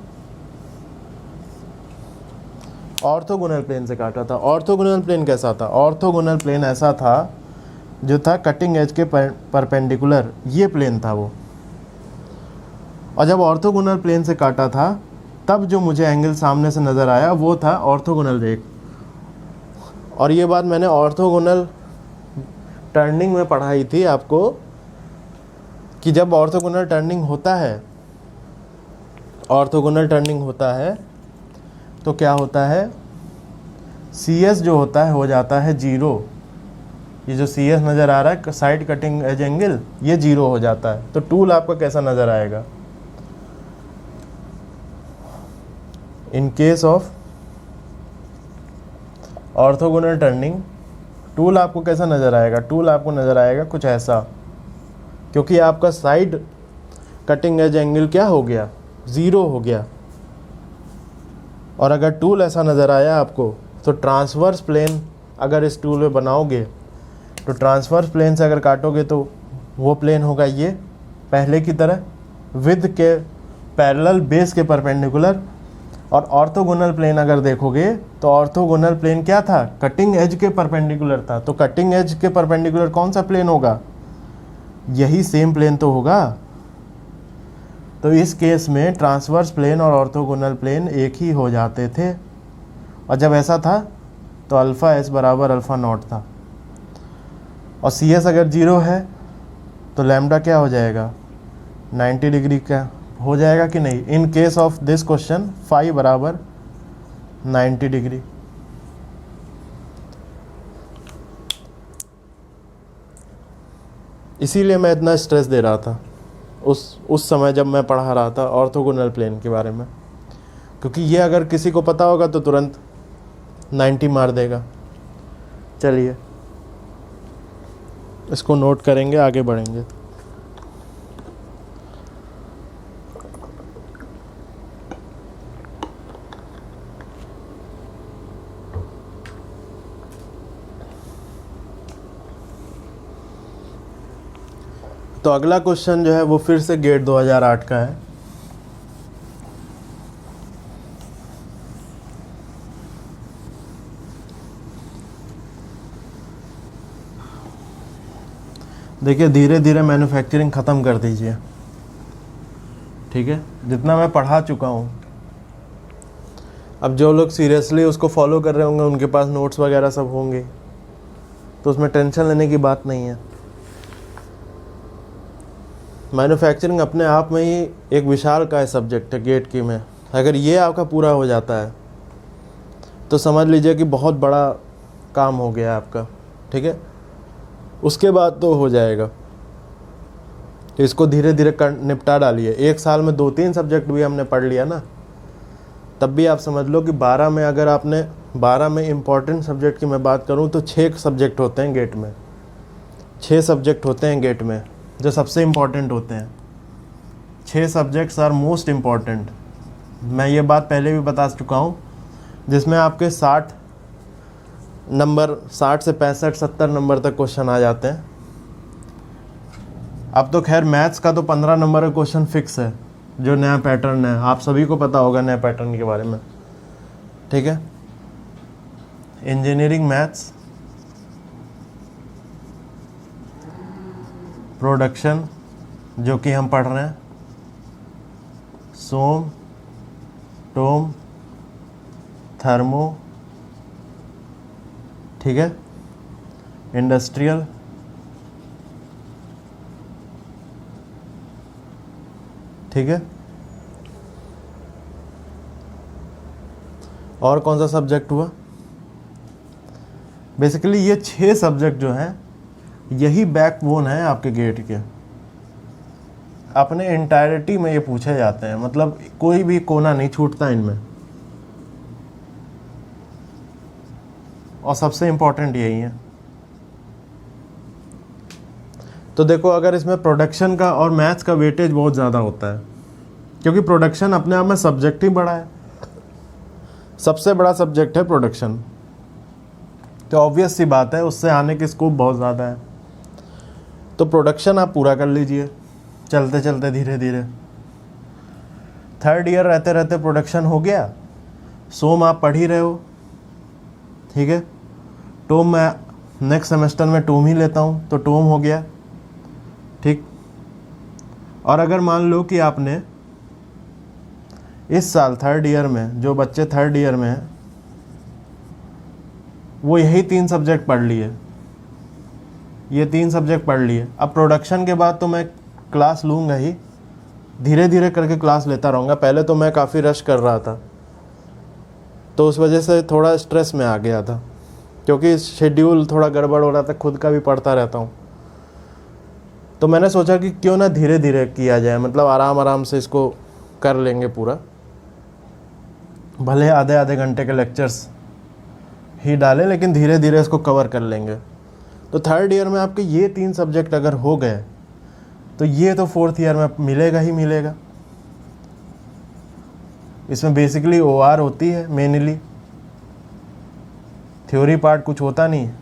ऑर्थोगोनल प्लेन से काटा था। ऑर्थोगोनल प्लेन कैसा था? ऑर्थोगोनल प्लेन ऐसा था जो था कटिंग एज के परपेंडिकुलर, ये प्लेन था वो। और जब ऑर्थोगोनल प्लेन से काटा था तब जो मुझे एंगल सामने से नज़र आया वो था ऑर्थोगोनल रेक। और ये बात मैंने ऑर्थोगोनल टर्निंग में पढ़ाई थी आपको कि जब ऑर्थोगोनल टर्निंग होता है, ऑर्थोगोनल टर्निंग होता है तो क्या होता है? CS जो होता है हो जाता है 0। ये जो CS नज़र आ रहा है साइड कटिंग एज एंगल, ये 0 हो जाता है। तो टूल आपका कैसा नज़र आएगा? इन case of orthogonal turning tool आपको कैसा नज़र आएगा? टूल आपको नज़र आएगा कुछ ऐसा, क्योंकि आपका साइड कटिंग एज एंगल क्या हो गया? 0 हो गया। और अगर टूल ऐसा नज़र आया आपको तो ट्रांसवर्स प्लेन अगर इस टूल में बनाओगे तो ट्रांसवर्स प्लेन से अगर काटोगे तो वो प्लेन होगा ये पहले की तरह विद के पैरेलल बेस के परपेंडिकुलर। और ऑर्थोगोनल प्लेन अगर देखोगे तो ऑर्थोगोनल प्लेन क्या था? कटिंग एज के परपेंडिकुलर था। तो कटिंग एज के परपेंडिकुलर कौन सा प्लेन होगा? यही सेम प्लेन तो होगा। तो इस केस में ट्रांसवर्स प्लेन और ऑर्थोगोनल प्लेन एक ही हो जाते थे। और जब ऐसा था तो अल्फ़ा एस बराबर अल्फ़ा नॉट था। और CS अगर 0 है तो लैम्डा क्या हो जाएगा? 90 डिग्री का हो जाएगा कि नहीं? In case of this question phi बराबर 90 डिग्री। इसीलिए मैं इतना स्ट्रेस दे रहा था उस समय जब मैं पढ़ा रहा था ऑर्थोगोनल प्लेन के बारे में, क्योंकि ये अगर किसी को पता होगा तो तुरंत 90 मार देगा। चलिए इसको नोट करेंगे, आगे बढ़ेंगे। तो अगला क्वेश्चन जो है वो फिर से गेट 2008 का है। देखिए धीरे धीरे मैन्युफैक्चरिंग ख़त्म कर दीजिए, ठीक है, जितना मैं पढ़ा चुका हूँ। अब जो लोग सीरियसली उसको फॉलो कर रहे होंगे उनके पास नोट्स वगैरह सब होंगे, तो उसमें टेंशन लेने की बात नहीं है। मैन्युफैक्चरिंग अपने आप में ही एक विशाल का सब्जेक्ट है गेट की में। अगर ये आपका पूरा हो जाता है तो समझ लीजिए कि बहुत बड़ा काम हो गया आपका, ठीक है। उसके बाद तो हो जाएगा। तो इसको धीरे धीरे निपटा डालिए। एक साल में 2-3 सब्जेक्ट भी हमने पढ़ लिया ना, तब भी आप समझ लो कि 12 में, अगर आपने 12 में इम्पॉर्टेंट सब्जेक्ट की मैं बात करूं तो 6 सब्जेक्ट होते हैं गेट में। 6 सब्जेक्ट होते हैं गेट में जो सबसे इम्पॉर्टेंट होते हैं। 6 सब्जेक्ट्स आर मोस्ट इम्पॉर्टेंट। मैं ये बात पहले भी बता चुका हूँ, जिसमें आपके 60 नंबर, 60 से 65-70 नंबर तक क्वेश्चन आ जाते हैं। अब तो खैर मैथ्स का तो 15 नंबर का क्वेश्चन फिक्स है, जो नया पैटर्न है। आप सभी को पता होगा नया पैटर्न के बारे में, ठीक है। इंजीनियरिंग मैथ्स, प्रोडक्शन जो कि हम पढ़ रहे हैं, सोम, टोम, थर्मो, ठीक है, इंडस्ट्रियल, ठीक है। और कौन सा सब्जेक्ट हुआ? बेसिकली ये 6 सब्जेक्ट जो हैं यही बैकबोन है आपके गेट के। अपने इंटायरिटी में ये पूछे जाते हैं, मतलब कोई भी कोना नहीं छूटता इनमें, और सबसे इम्पोर्टेंट यही है। तो देखो, अगर इसमें प्रोडक्शन का और मैथ्स का वेटेज बहुत ज़्यादा होता है, क्योंकि प्रोडक्शन अपने आप में सब्जेक्ट ही बड़ा है, सबसे बड़ा सब्जेक्ट है प्रोडक्शन, तो ऑब्वियस सी बात है उससे आने की स्कोप बहुत ज़्यादा है। तो प्रोडक्शन आप पूरा कर लीजिए चलते चलते धीरे धीरे। 3rd ईयर रहते रहते प्रोडक्शन हो गया। सोम आप पढ़ ही रहे हो, ठीक है। टोम मैं नेक्स्ट सेमेस्टर में टोम ही लेता हूँ, तो टोम हो गया, ठीक। और अगर मान लो कि आपने इस साल 3rd ईयर में, जो बच्चे 3rd ईयर में हैं वो यही 3 सब्जेक्ट पढ़ लिए, ये 3 सब्जेक्ट पढ़ लिए। अब प्रोडक्शन के बाद तो मैं क्लास लूँगा ही, धीरे धीरे करके क्लास लेता रहूँगा। पहले तो मैं काफ़ी रश कर रहा था, तो उस वजह से थोड़ा स्ट्रेस में आ गया था, क्योंकि शेड्यूल थोड़ा गड़बड़ हो रहा था, खुद का भी पढ़ता रहता हूँ। तो मैंने सोचा कि क्यों ना धीरे धीरे किया जाए, मतलब आराम आराम से इसको कर लेंगे पूरा। भले आधे आधे घंटे के लेक्चर्स ही डालें, लेकिन धीरे धीरे इसको कवर कर लेंगे। तो 3rd ईयर में आपके ये 3 सब्जेक्ट अगर हो गए, तो ये तो 4th ईयर में मिलेगा ही मिलेगा। इसमें बेसिकली OR होती है मेनली, थ्योरी पार्ट कुछ होता नहीं है,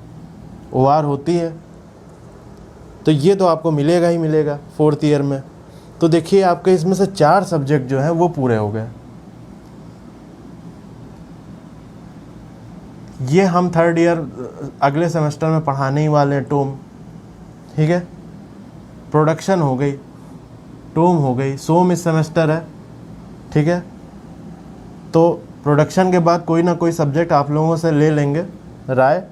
OR होती है। तो ये तो आपको मिलेगा ही मिलेगा 4th ईयर में। तो देखिए आपके इसमें से 4 सब्जेक्ट जो हैं वो पूरे हो गए। ये हम 3rd ईयर अगले सेमेस्टर में पढ़ाने ही वाले हैं, टोम, ठीक है। प्रोडक्शन हो गई, टोम हो गई, सोम इस सेमेस्टर है, ठीक है। तो प्रोडक्शन के बाद कोई ना कोई सब्जेक्ट आप लोगों से ले लेंगे राय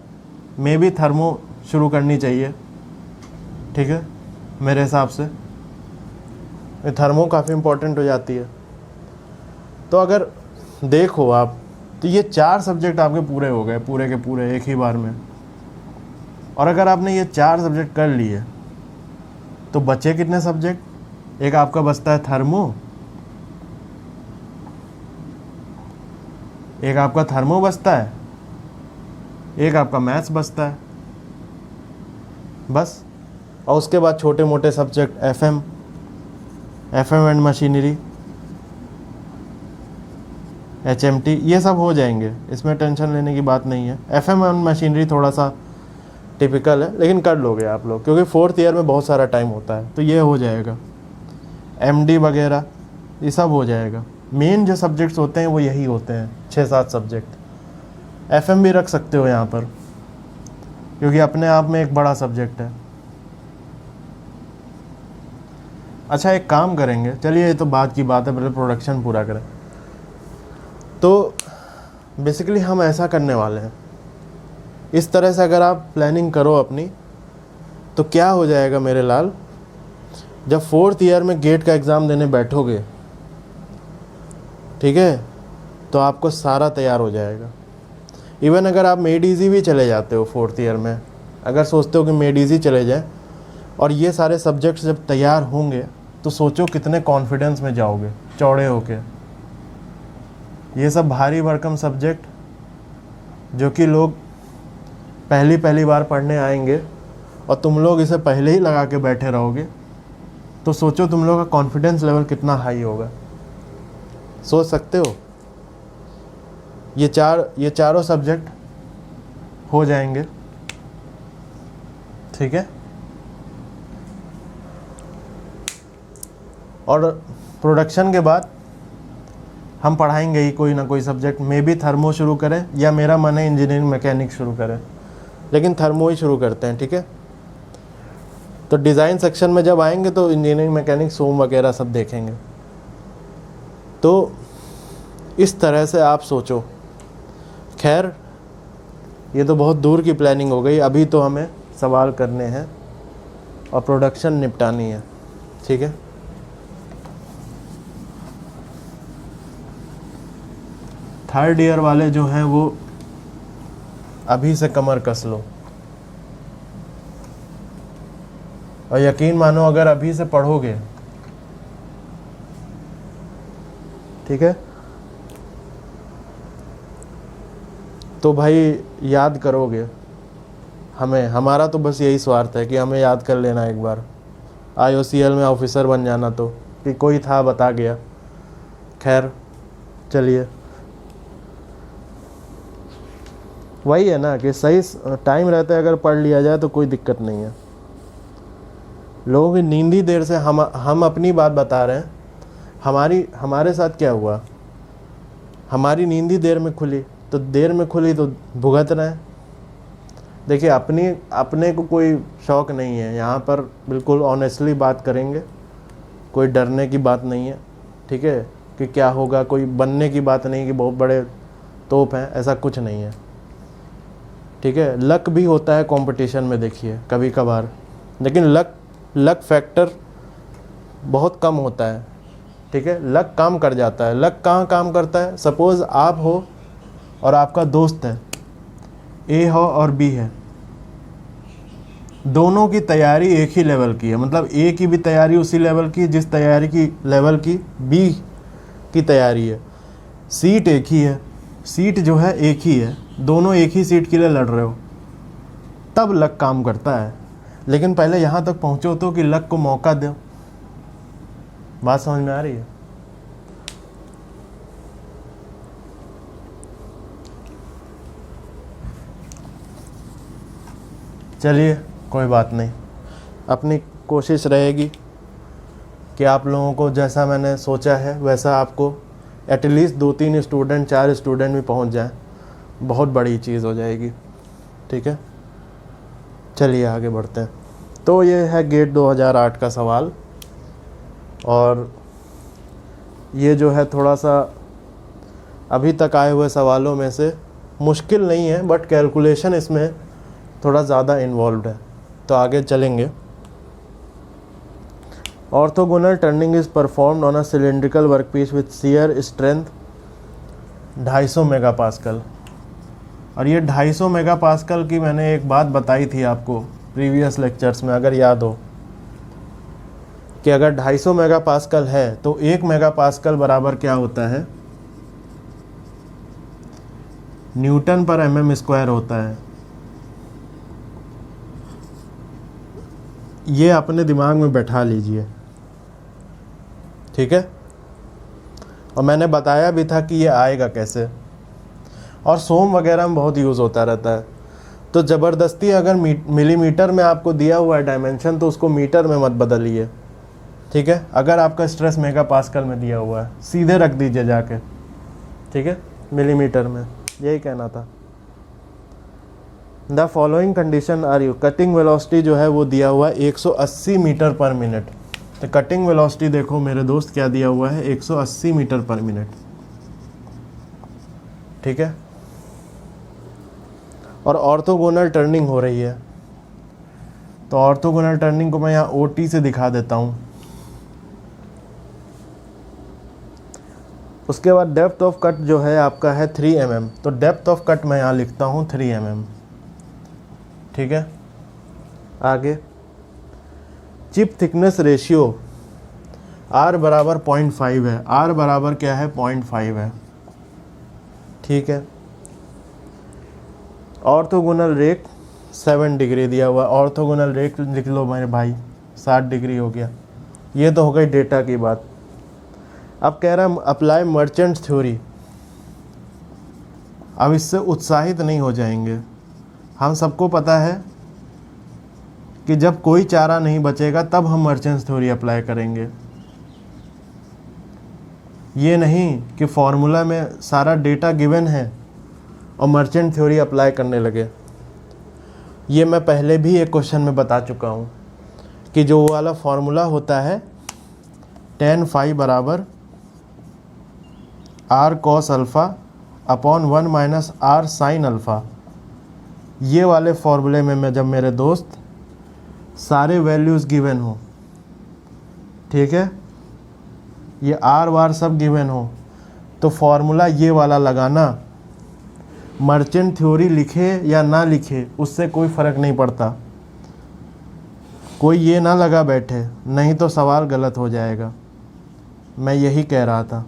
में भी थर्मो शुरू करनी चाहिए, ठीक है। मेरे हिसाब से थर्मो काफ़ी इम्पोर्टेंट हो जाती है। तो अगर देखो आप, तो ये 4 सब्जेक्ट आपके पूरे हो गए, पूरे के पूरे एक ही बार में। और अगर आपने ये 4 सब्जेक्ट कर लिए तो बचे कितने सब्जेक्ट? एक आपका बचता है थर्मो, एक आपका थर्मो बचता है, एक आपका मैथ्स बचता है, बस। और उसके बाद छोटे मोटे subject FM and machinery, HMT, ये सब हो जाएंगे, इसमें टेंशन लेने की बात नहीं है। एफएम एंड मशीनरी थोड़ा सा टिपिकल है, लेकिन कर लोगे आप लोग, क्योंकि 4th ईयर में बहुत सारा टाइम होता है, तो ये हो जाएगा। MD वगैरह ये सब हो जाएगा। मेन जो सब्जेक्ट्स होते हैं वो यही होते हैं, 6-7 सब्जेक्ट। FM भी रख सकते हो यहाँ पर, क्योंकि अपने आप में एक बड़ा सब्जेक्ट है। अच्छा, एक काम करेंगे, चलिए ये तो बात की बात है, पहले प्रोडक्शन पूरा करें। तो बेसिकली हम ऐसा करने वाले हैं, इस तरह से अगर आप प्लानिंग करो अपनी, तो क्या हो जाएगा मेरे लाल, जब 4th ईयर में गेट का एग्ज़ाम देने बैठोगे, ठीक है, तो आपको सारा तैयार हो जाएगा। इवन अगर आप मेड इजी भी चले जाते हो 4th ईयर में, अगर सोचते हो कि मेड इजी चले जाए, और ये सारे सब्जेक्ट्स जब तैयार होंगे तो सोचो कितने कॉन्फिडेंस में जाओगे चौड़े होके। ये सब भारी भरकम सब्जेक्ट जो कि लोग पहली पहली बार पढ़ने आएंगे और तुम लोग इसे पहले ही लगा के बैठे रहोगे, तो सोचो तुम लोग का कॉन्फिडेंस लेवल कितना हाई होगा। सोच सकते हो? ये चारों सब्जेक्ट हो जाएंगे, ठीक है। और प्रोडक्शन के बाद हम पढ़ाएंगे ही कोई ना कोई सब्जेक्ट, मे बी थर्मो शुरू करें या मेरा मन है इंजीनियरिंग मैकेनिक शुरू करें, लेकिन थर्मो ही शुरू करते हैं, ठीक है। तो डिज़ाइन सेक्शन में जब आएंगे तो इंजीनियरिंग मैकेनिक सोम वगैरह सब देखेंगे। तो इस तरह से आप सोचो। खैर ये तो बहुत दूर की प्लानिंग हो गई, अभी तो हमें सवाल करने हैं और प्रोडक्शन निपटानी है, ठीक है। थर्ड ईयर वाले जो हैं वो अभी से कमर कस लो और यकीन मानो अगर अभी से पढ़ोगे, ठीक है, तो भाई याद करोगे। हमारा तो बस यही स्वार्थ है कि हमें याद कर लेना एक बार, IOCL में ऑफिसर बन जाना, तो कि कोई था बता गया। खैर चलिए, वही है ना कि सही टाइम रहते अगर पढ़ लिया जाए तो कोई दिक्कत नहीं है। लोगों की नींदी देर से हम अपनी बात बता रहे हैं। हमारे साथ क्या हुआ, हमारी नींदी देर में खुली तो भुगत रहे हैं। देखिए अपने को कोई शौक़ नहीं है, यहाँ पर बिल्कुल ऑनेस्टली बात करेंगे, कोई डरने की बात नहीं है, ठीक है, कि क्या होगा, कोई बनने की बात नहीं कि बहुत बड़े तोप हैं, ऐसा कुछ नहीं है, ठीक है। लक भी होता है कंपटीशन में, देखिए कभी कभार, लेकिन लक फैक्टर बहुत कम होता है, ठीक है। लक काम कर जाता है। लक कहाँ काम करता है? सपोज़ आप हो और आपका दोस्त है, ए हो और बी है, दोनों की तैयारी एक ही लेवल की है, मतलब ए की भी तैयारी उसी लेवल की जिस तैयारी की लेवल की बी की तैयारी है, सीट एक ही है, सीट जो है एक ही है, दोनों एक ही सीट के लिए लड़ रहे हो, तब लक काम करता है। लेकिन पहले यहाँ तक पहुँचो तो कि लक को मौका दो। बात समझ में आ रही है? चलिए कोई बात नहीं, अपनी कोशिश रहेगी कि आप लोगों को जैसा मैंने सोचा है वैसा आपको एटलीस्ट 2-3 स्टूडेंट 4 स्टूडेंट भी पहुंच जाए, बहुत बड़ी चीज़ हो जाएगी, ठीक है। चलिए आगे बढ़ते हैं। तो ये है गेट 2008 का सवाल, और ये जो है थोड़ा सा अभी तक आए हुए सवालों में से मुश्किल नहीं है, बट कैलकुलेशन इसमें थोड़ा ज़्यादा इन्वॉल्व्ड है, तो आगे चलेंगे। Orthogonal turning is performed on a cylindrical workpiece with shear strength 250 megapascal. और ये 250 मेगापास्कल की मैंने एक बात बताई थी आपको प्रीवियस लेक्चर्स में, अगर याद हो, कि अगर 250 मेगापास्कल है तो 1 मेगापास्कल बराबर क्या होता है, न्यूटन पर mm स्क्वायर होता है। ये अपने दिमाग में बैठा लीजिए, ठीक है। और मैंने बताया भी था कि ये आएगा कैसे, और सोम वगैरह में बहुत यूज़ होता रहता है। तो ज़बरदस्ती अगर मिलीमीटर में आपको दिया हुआ है डायमेंशन, तो उसको मीटर में मत बदलिए, ठीक है। अगर आपका स्ट्रेस मेगापास्कल में दिया हुआ है, सीधे रख दीजिए जाके, ठीक है, मिलीमीटर में। यही कहना था। The following condition are you, cutting velocity जो है वो दिया हुआ है 180 मीटर पर मिनट। तो कटिंग वेलोसिटी देखो मेरे दोस्त क्या दिया हुआ है, 180 मीटर पर मिनट, ठीक है। और ऑर्थोगोनल टर्निंग हो रही है, तो ऑर्थोगोनल टर्निंग को मैं यहाँ OT से दिखा देता हूँ। उसके बाद डेप्थ ऑफ कट जो है आपका है 3 mm, तो डेप्थ ऑफ कट मैं यहाँ लिखता हूँ 3 mm, ठीक है। आगे चिप थिकनेस रेशियो R बराबर 0.5 है, R बराबर क्या है 0.5 है, ठीक है। ऑर्थोगोनल रेक 7 डिग्री दिया हुआ, ऑर्थोगोनल रेक लिख लो मेरे भाई, 60 डिग्री हो गया। ये तो हो गई डेटा की बात। अब कह रहा है अप्लाई मर्चेंट थ्योरी। अब इससे उत्साहित नहीं हो जाएंगे, हम सबको पता है कि जब कोई चारा नहीं बचेगा तब हम मर्चेंट थ्योरी अप्लाई करेंगे। ये नहीं कि फॉर्मूला में सारा डेटा गिवन है और मर्चेंट थ्योरी अप्लाई करने लगे। ये मैं पहले भी एक क्वेश्चन में बता चुका हूँ कि जो वाला फॉर्मूला होता है tan phi बराबर r cos alpha upon 1 minus r sin alpha, ये वाले फॉर्मूले में मैं जब मेरे दोस्त सारे वैल्यूज़ गिवन हो, ठीक है, ये r वार सब गिवन हो, तो फॉर्मूला ये वाला लगाना, मर्चेंट थ्योरी लिखे या ना लिखे उससे कोई फ़र्क नहीं पड़ता। कोई ये ना लगा बैठे, नहीं तो सवाल गलत हो जाएगा। मैं यही कह रहा था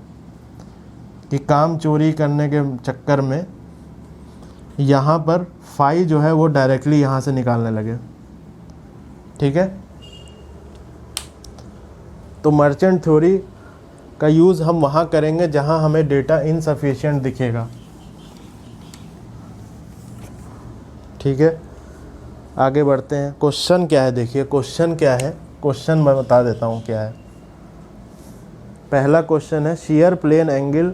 कि काम चोरी करने के चक्कर में यहाँ पर फाई जो है वो डायरेक्टली यहाँ से निकालने लगे, ठीक है। तो मर्चेंट थ्योरी का यूज़ हम वहाँ करेंगे जहाँ हमें डेटा इनसफिशिएंट दिखेगा, ठीक है। आगे बढ़ते हैं। क्वेश्चन क्या है, देखिए क्वेश्चन क्या है, क्वेश्चन मैं बता देता हूँ क्या है। पहला क्वेश्चन है shear plane angle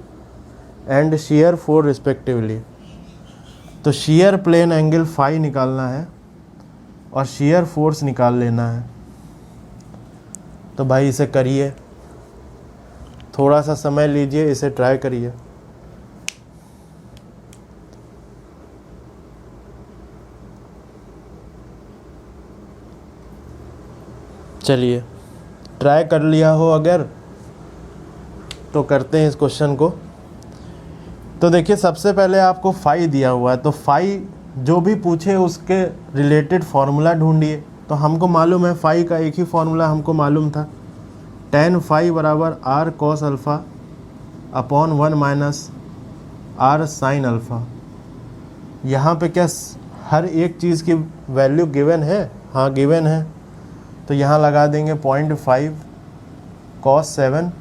and shear force respectively. तो शेयर प्लेन एंगल फाई निकालना है और शेयर फोर्स निकाल लेना है। तो भाई इसे करिए, थोड़ा सा समय लीजिए, इसे ट्राई करिए। चलिए ट्राई कर लिया हो अगर तो करते हैं इस क्वेश्चन को। तो देखिए सबसे पहले आपको फाई दिया हुआ है, तो फाई जो भी पूछे उसके रिलेटेड फार्मूला ढूंढिए। तो हमको मालूम है फाई का एक ही फार्मूला हमको मालूम था, tan फाई बराबर r cos alpha upon 1 minus r sin alpha. यहाँ पे क्या हर एक चीज़ की वैल्यू गिवन है? हाँ गिवन है, तो यहाँ लगा देंगे 0.5 cos 7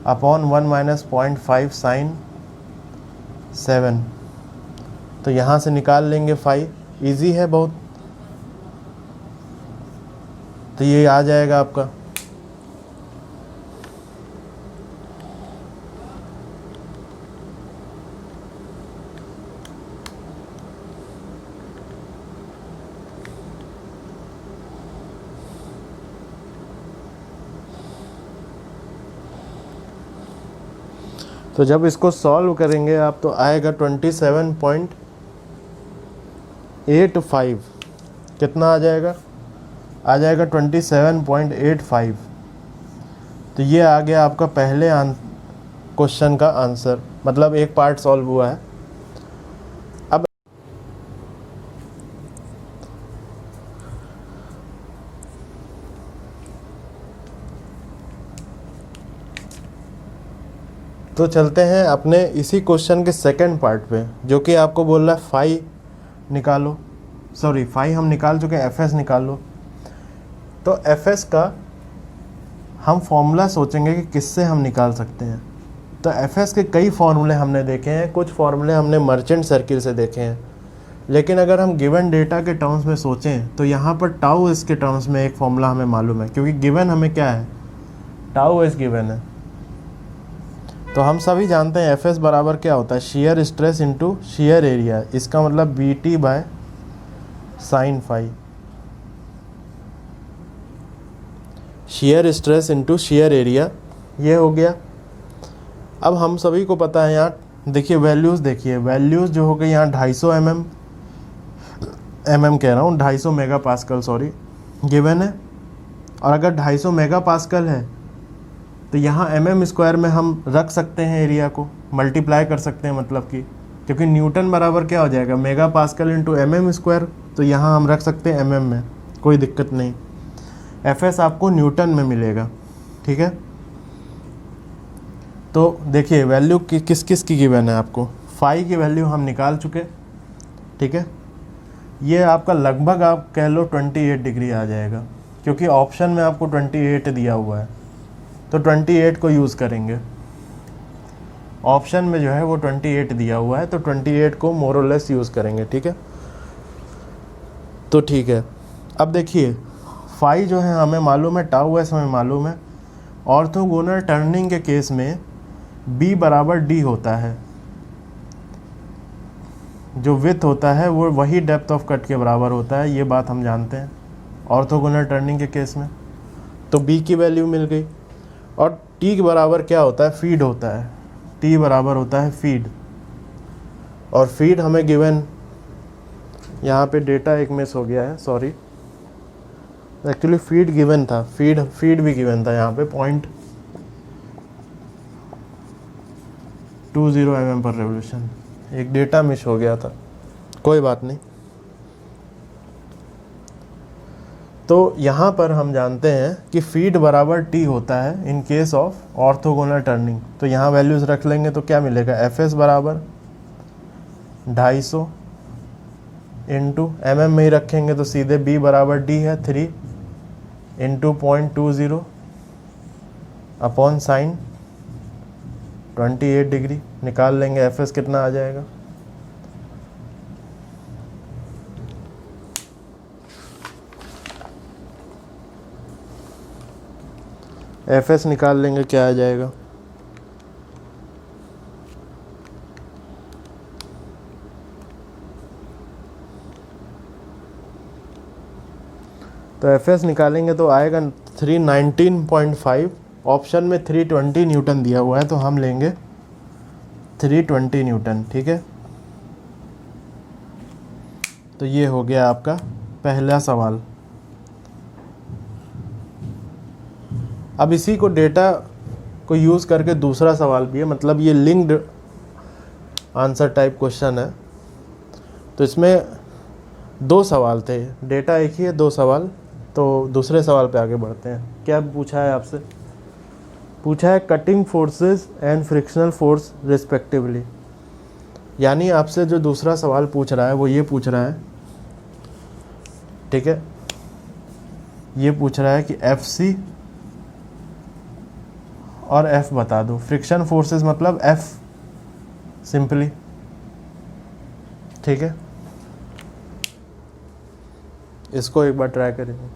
अपॉन 1 माइनस 0.5 sin 7। तो यहाँ से निकाल लेंगे फाई, इजी है बहुत। तो ये आ जाएगा आपका। तो जब इसको सॉल्व करेंगे आप तो आएगा 27.85। कितना आ जाएगा? आ जाएगा 27.85। तो ये आ गया आपका पहले क्वेश्चन का आंसर, मतलब एक पार्ट सॉल्व हुआ है। अब तो चलते हैं अपने इसी क्वेश्चन के सेकंड पार्ट पे, जो कि आपको बोल रहा है फाई निकालो। सॉरी, फाई हम निकाल चुके हैं, एफ एस निकालो। तो एफ एस का हम फॉर्मूला सोचेंगे कि किससे हम निकाल सकते हैं। तो एफ एस के कई फार्मूले हमने देखे हैं, कुछ फार्मूले हमने मर्चेंट सर्किल से देखे हैं, लेकिन अगर हम गिवन डेटा के टर्म्स में सोचें तो यहाँ पर टाउ एस के टर्म्स में एक फार्मूला हमें मालूम है, क्योंकि गिवन हमें क्या है, टाउ एस गिवन है। तो हम सभी जानते हैं एफ एस बराबर क्या होता है, shear stress into shear area. इसका मतलब B T by sine phi. Shear stress into shear area, ये हो गया। अब हम सभी को पता है, यहाँ देखिए वैल्यूज़, देखिए वैल्यूज़ जो हो गई यहाँ 250 mm कह रहा हूँ, 250 मेगा पास्कल सॉरी गिवन है। और अगर 250 मेगा पास्कल है तो यहाँ mm² में हम रख सकते हैं एरिया को, मल्टीप्लाई कर सकते हैं, मतलब कि क्योंकि न्यूटन बराबर क्या हो जाएगा, मेगा पास्कल इंटू mm²। तो यहाँ हम रख सकते हैं mm में, कोई दिक्कत नहीं। एफ आपको न्यूटन में मिलेगा, ठीक है। तो देखिए वैल्यू किस किस की गिवन है आपको, फाई की वैल्यू हम निकाल चुके, ठीक है। ये आपका लगभग आप कह लो 28 डिग्री आ जाएगा, क्योंकि ऑप्शन में आपको 28 दिया हुआ है, तो 28 को यूज़ करेंगे। ऑप्शन में जो है वो 28 दिया हुआ है, तो 28 को मोर और लेस यूज़ करेंगे, ठीक है। तो ठीक है, अब देखिए फाई जो है हमें मालूम है, टाउ एस हमें मालूम है। ऑर्थोगोनल टर्निंग के केस में b बराबर d होता है, जो विथ होता है वो वही डेप्थ ऑफ कट के बराबर होता है, ये बात हम जानते हैं ऑर्थोगोनल टर्निंग के केस में। तो b की वैल्यू मिल गई, और t के बराबर क्या होता है, फीड होता है, t बराबर होता है फीड। और फीड हमें गिवन, यहाँ पे डेटा एक मिस हो गया है, सॉरी, एक्चुअली फीड गिवन था, फीड भी गिवन था यहाँ पे 0.20 mm पर रेवोल्यूशन, एक डेटा मिस हो गया था, कोई बात नहीं। तो यहाँ पर हम जानते हैं कि फीड बराबर टी होता है इन केस ऑफ ऑर्थोगोनल टर्निंग। तो यहाँ वैल्यूज़ रख लेंगे तो क्या मिलेगा, एफ एस बराबर 250 इंटू mm में ही रखेंगे तो सीधे b बराबर d है 3 इंटू 0.20 अपॉन साइन 28 डिग्री। निकाल लेंगे एफ एस कितना आ जाएगा, एफ एस निकाल लेंगे क्या आ जाएगा, तो एफ एस निकालेंगे तो आएगा 319.5। ऑप्शन में 320 न्यूटन दिया हुआ है, तो हम लेंगे 320 न्यूटन, ठीक है। तो ये हो गया आपका पहला सवाल। अब इसी को डेटा को यूज़ करके दूसरा सवाल भी है, मतलब ये लिंक्ड आंसर टाइप क्वेश्चन है। तो इसमें 2 सवाल थे, डेटा एक ही है, 2 सवाल। तो दूसरे सवाल पे आगे बढ़ते हैं। क्या पूछा है आपसे, पूछा है cutting forces and frictional force respectively. यानी आपसे जो दूसरा सवाल पूछ रहा है वो ये पूछ रहा है, ठीक है, ये पूछ रहा है कि एफ सी और एफ बता दो। फ्रिक्शन फोर्सेस मतलब एफ सिंपली, ठीक है। इसको एक बार ट्राई करेंगे।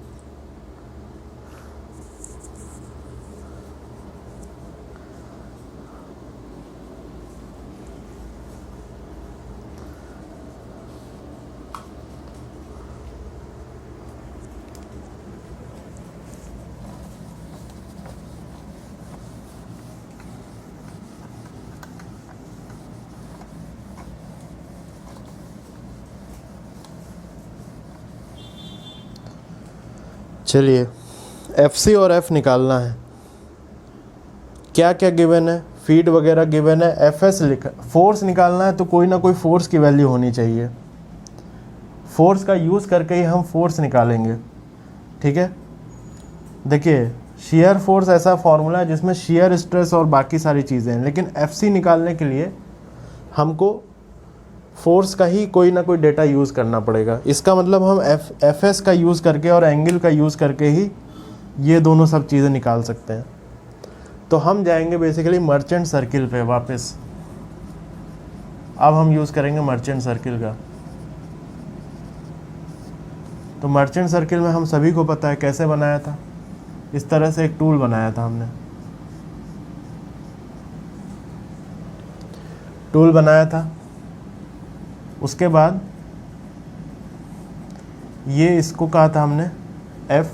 चलिए एफ सी और एफ निकालना है। क्या क्या गिवन है, फीड वगैरह गिवन है, एफ एस लिखा, फोर्स निकालना है तो कोई ना कोई फोर्स की वैल्यू होनी चाहिए। फोर्स का यूज़ करके ही हम फोर्स निकालेंगे, ठीक है। देखिए शेयर फोर्स ऐसा फॉर्मूला है जिसमें शेयर स्ट्रेस और बाकी सारी चीज़ें हैं, लेकिन एफ सी निकालने के लिए हमको फोर्स का ही कोई ना कोई डेटा यूज़ करना पड़ेगा। इसका मतलब हम एफ एस का यूज़ करके और एंगल का यूज़ करके ही ये दोनों सब चीज़ें निकाल सकते हैं। तो हम जाएंगे बेसिकली मर्चेंट सर्किल पे वापस। अब हम यूज़ करेंगे मर्चेंट सर्किल का। तो मर्चेंट सर्किल में हम सभी को पता है कैसे बनाया था, इस तरह से एक टूल बनाया था हमने, टूल बनाया था। उसके बाद ये इसको कहा था हमने एफ,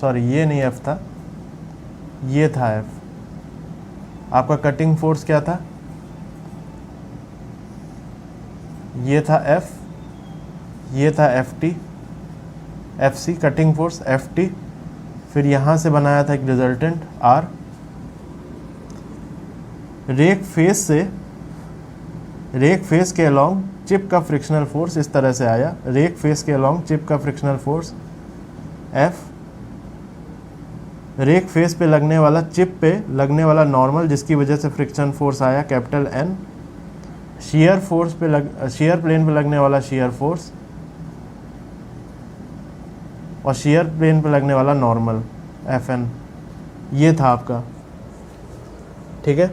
सॉरी ये नहीं एफ था, ये था एफ। आपका कटिंग फोर्स क्या था, ये था एफ, ये था F T, F C cutting force F T. फिर यहाँ से बनाया था एक रिजल्टेंट आर। रेक फेस के अलोंग चिप का फ्रिक्शनल फोर्स इस तरह से आया, रेक फेस के अलोंग चिप का frictional force F rake face पे लगने वाला, चिप पे लगने वाला नॉर्मल जिसकी वजह से फ्रिक्शन फोर्स आया कैपिटल एन, शेयर फोर्स पे शेयर प्लेन पे लगने वाला शेयर फोर्स, और शेयर प्लेन पे लगने वाला नॉर्मल एफ एन। ये था आपका, ठीक है।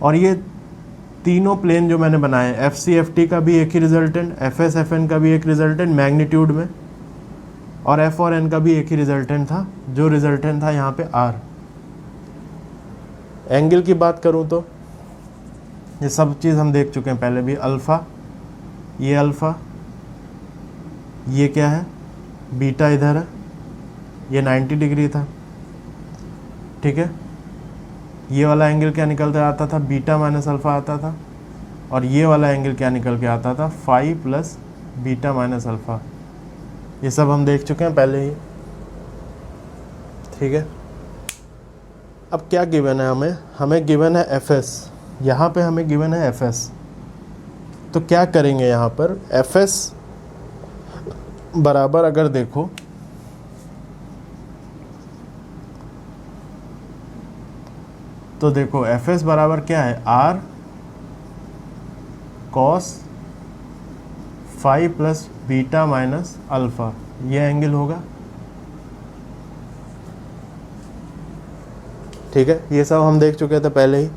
और ये तीनों प्लेन जो मैंने बनाए, एफ सी एफ टी का भी एक ही resultant, F S F N का भी एक रिजल्टेंट मैग्नीट्यूड में, और एफ और एन का भी एक ही रिजल्टेंट था, जो रिजल्टेंट था यहाँ पे आर। एंगल की बात करूँ तो ये सब चीज़ हम देख चुके हैं पहले भी। अल्फ़ा, ये क्या है, बीटा इधर है, ये 90 डिग्री था, ठीक है। ये वाला एंगल क्या निकल कर आता था, बीटा माइनस अल्फ़ा आता था, और ये वाला एंगल क्या निकल के आता था, phi plus beta minus alpha. ये सब हम देख चुके हैं पहले ही, ठीक है। अब क्या गिवन है हमें गिवन है एफ एस, यहाँ पे हमें गिवन है एफ एस। तो क्या करेंगे यहाँ पर, एफ एस बराबर अगर देखो तो देखो एफ एस बराबर क्या है, R cos phi plus beta minus alpha, ये एंगल होगा, ठीक है। ये सब हम देख चुके थे पहले ही।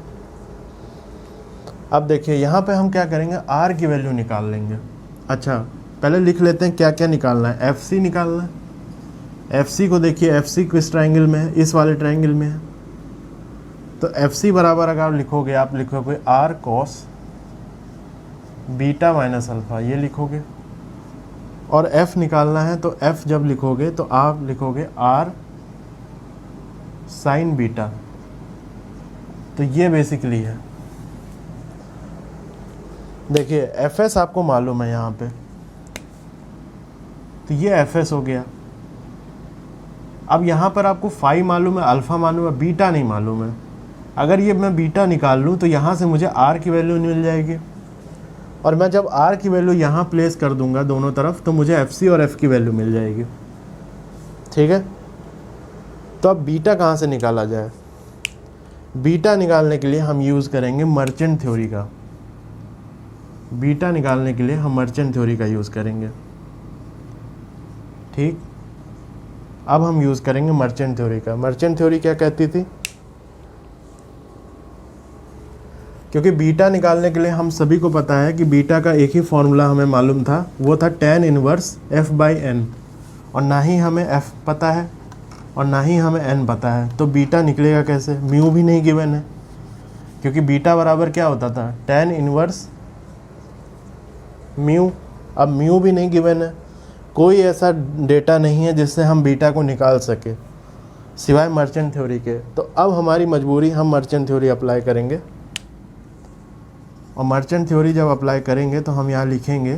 अब देखिए यहाँ पे हम क्या करेंगे, आर की वैल्यू निकाल लेंगे। अच्छा पहले लिख लेते हैं क्या क्या निकालना है। एफ सी निकालना है। एफ सी को देखिए, एफ सी किस ट्राइंगल में है, इस वाले ट्राइंगल में है। तो एफ सी बराबर अगर आप लिखोगे R cos beta minus alpha, ये लिखोगे। और एफ निकालना है तो एफ जब लिखोगे तो आप लिखोगे आर साइन बीटा। तो ये बेसिकली है, देखिए एफ एस आपको मालूम है यहाँ पे, तो ये एफ एस हो गया। अब यहाँ पर आपको फाई मालूम है, अल्फ़ा मालूम है, बीटा नहीं मालूम है। अगर ये मैं बीटा निकाल लूँ तो यहाँ से मुझे आर की वैल्यू मिल जाएगी, और मैं जब आर की वैल्यू यहाँ प्लेस कर दूंगा दोनों तरफ तो मुझे एफ सी और एफ की वैल्यू मिल जाएगी, ठीक है। तो अब बीटा कहाँ से निकाला जाए, बीटा निकालने के लिए हम यूज़ करेंगे मर्चेंट थ्योरी का। बीटा निकालने के लिए हम मर्चेंट थ्योरी का यूज़ करेंगे, ठीक। अब हम यूज़ करेंगे मर्चेंट थ्योरी का। मर्चेंट थ्योरी क्या कहती थी, क्योंकि बीटा निकालने के लिए हम सभी को पता है कि बीटा का एक ही फॉर्मूला हमें मालूम था, वो था tan inverse f by N, और ना ही हमें f पता है और ना ही हमें n पता है। तो बीटा निकलेगा कैसे, म्यू भी नहीं गिवन है, क्योंकि बीटा बराबर क्या होता था, tan इनवर्स म्यू। अब म्यू भी नहीं गिवन है, कोई ऐसा डेटा नहीं है जिससे हम बीटा को निकाल सके सिवाय मर्चेंट थ्योरी के। तो अब हमारी मजबूरी, हम मर्चेंट थ्योरी अप्लाई करेंगे, और मर्चेंट थ्योरी जब अप्लाई करेंगे तो हम यहाँ लिखेंगे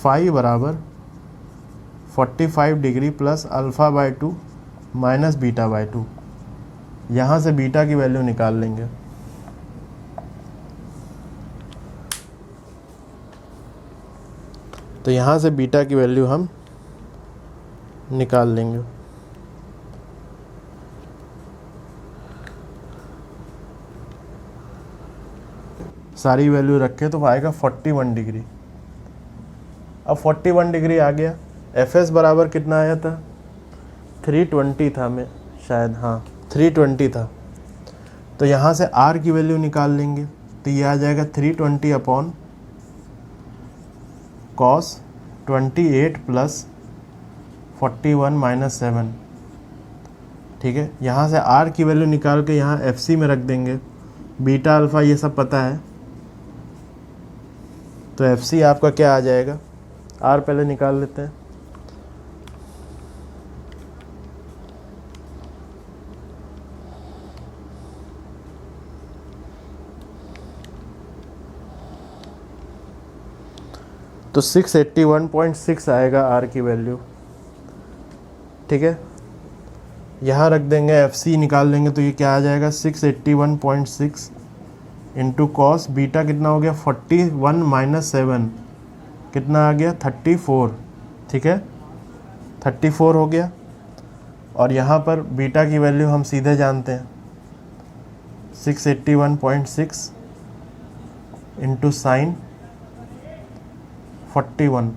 फाई बराबर 45 degree plus alpha by 2 minus beta by 2। यहाँ से बीटा की वैल्यू निकाल लेंगे। तो यहाँ से बीटा की वैल्यू हम निकाल लेंगे। सारी वैल्यू रखे तो आएगा 41 डिग्री। अब 41 डिग्री आ गया। एफ एस बराबर कितना आया था, 320 था, मैं शायद, हाँ 320 था। तो यहाँ से आर की वैल्यू निकाल लेंगे, तो ये आ जाएगा 320 अपॉन कॉस 28 प्लस 41 माइनस 7, ठीक है। यहाँ से आर की वैल्यू निकाल के यहाँ एफ सी में रख देंगे। बीटा अल्फ़ा ये सब पता है, तो एफ सी आपका क्या आ जाएगा, आर पहले निकाल लेते हैं। तो 681.6 आएगा आर की वैल्यू, ठीक है। यहाँ रख देंगे, एफ सी निकाल लेंगे तो ये क्या आ जाएगा 681.6 इंटू कॉस बीटा कितना हो गया 41 माइनस 7 कितना आ गया 34 ठीक है, 34 हो गया। और यहाँ पर बीटा की वैल्यू हम सीधे जानते हैं, 681.6 इंटू साइन 41।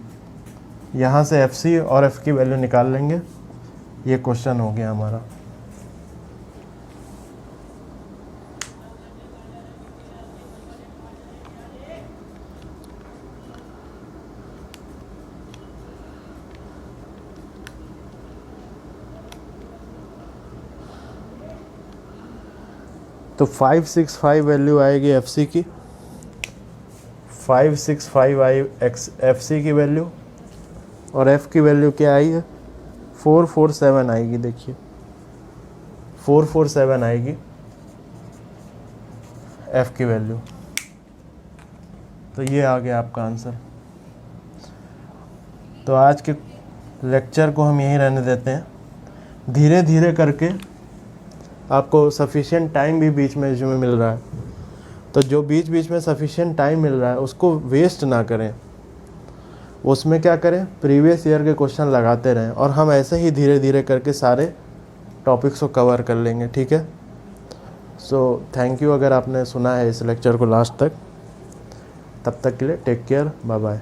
यहाँ से एफ सी और एफ की वैल्यू निकाल लेंगे। ये क्वेश्चन हो गया हमारा। तो 565 वैल्यू आएगी एफ सी की, 565 आई एफ सी की वैल्यू, और एफ की वैल्यू क्या आई है, 447 आएगी। देखिए 447 आएगी एफ की वैल्यू। तो ये आ गया आपका आंसर। तो आज के लेक्चर को हम यहीं रहने देते हैं। धीरे धीरे करके आपको सफिशिएंट टाइम भी बीच में इसमें मिल रहा है, तो जो बीच बीच में सफिशिएंट टाइम मिल रहा है उसको वेस्ट ना करें। उसमें क्या करें, प्रीवियस ईयर के क्वेश्चन लगाते रहें, और हम ऐसे ही धीरे धीरे करके सारे टॉपिक्स को कवर कर लेंगे। ठीक है, सो थैंक यू अगर आपने सुना है इस लेक्चर को लास्ट तक। तब तक के लिए टेक केयर, बाय बाय।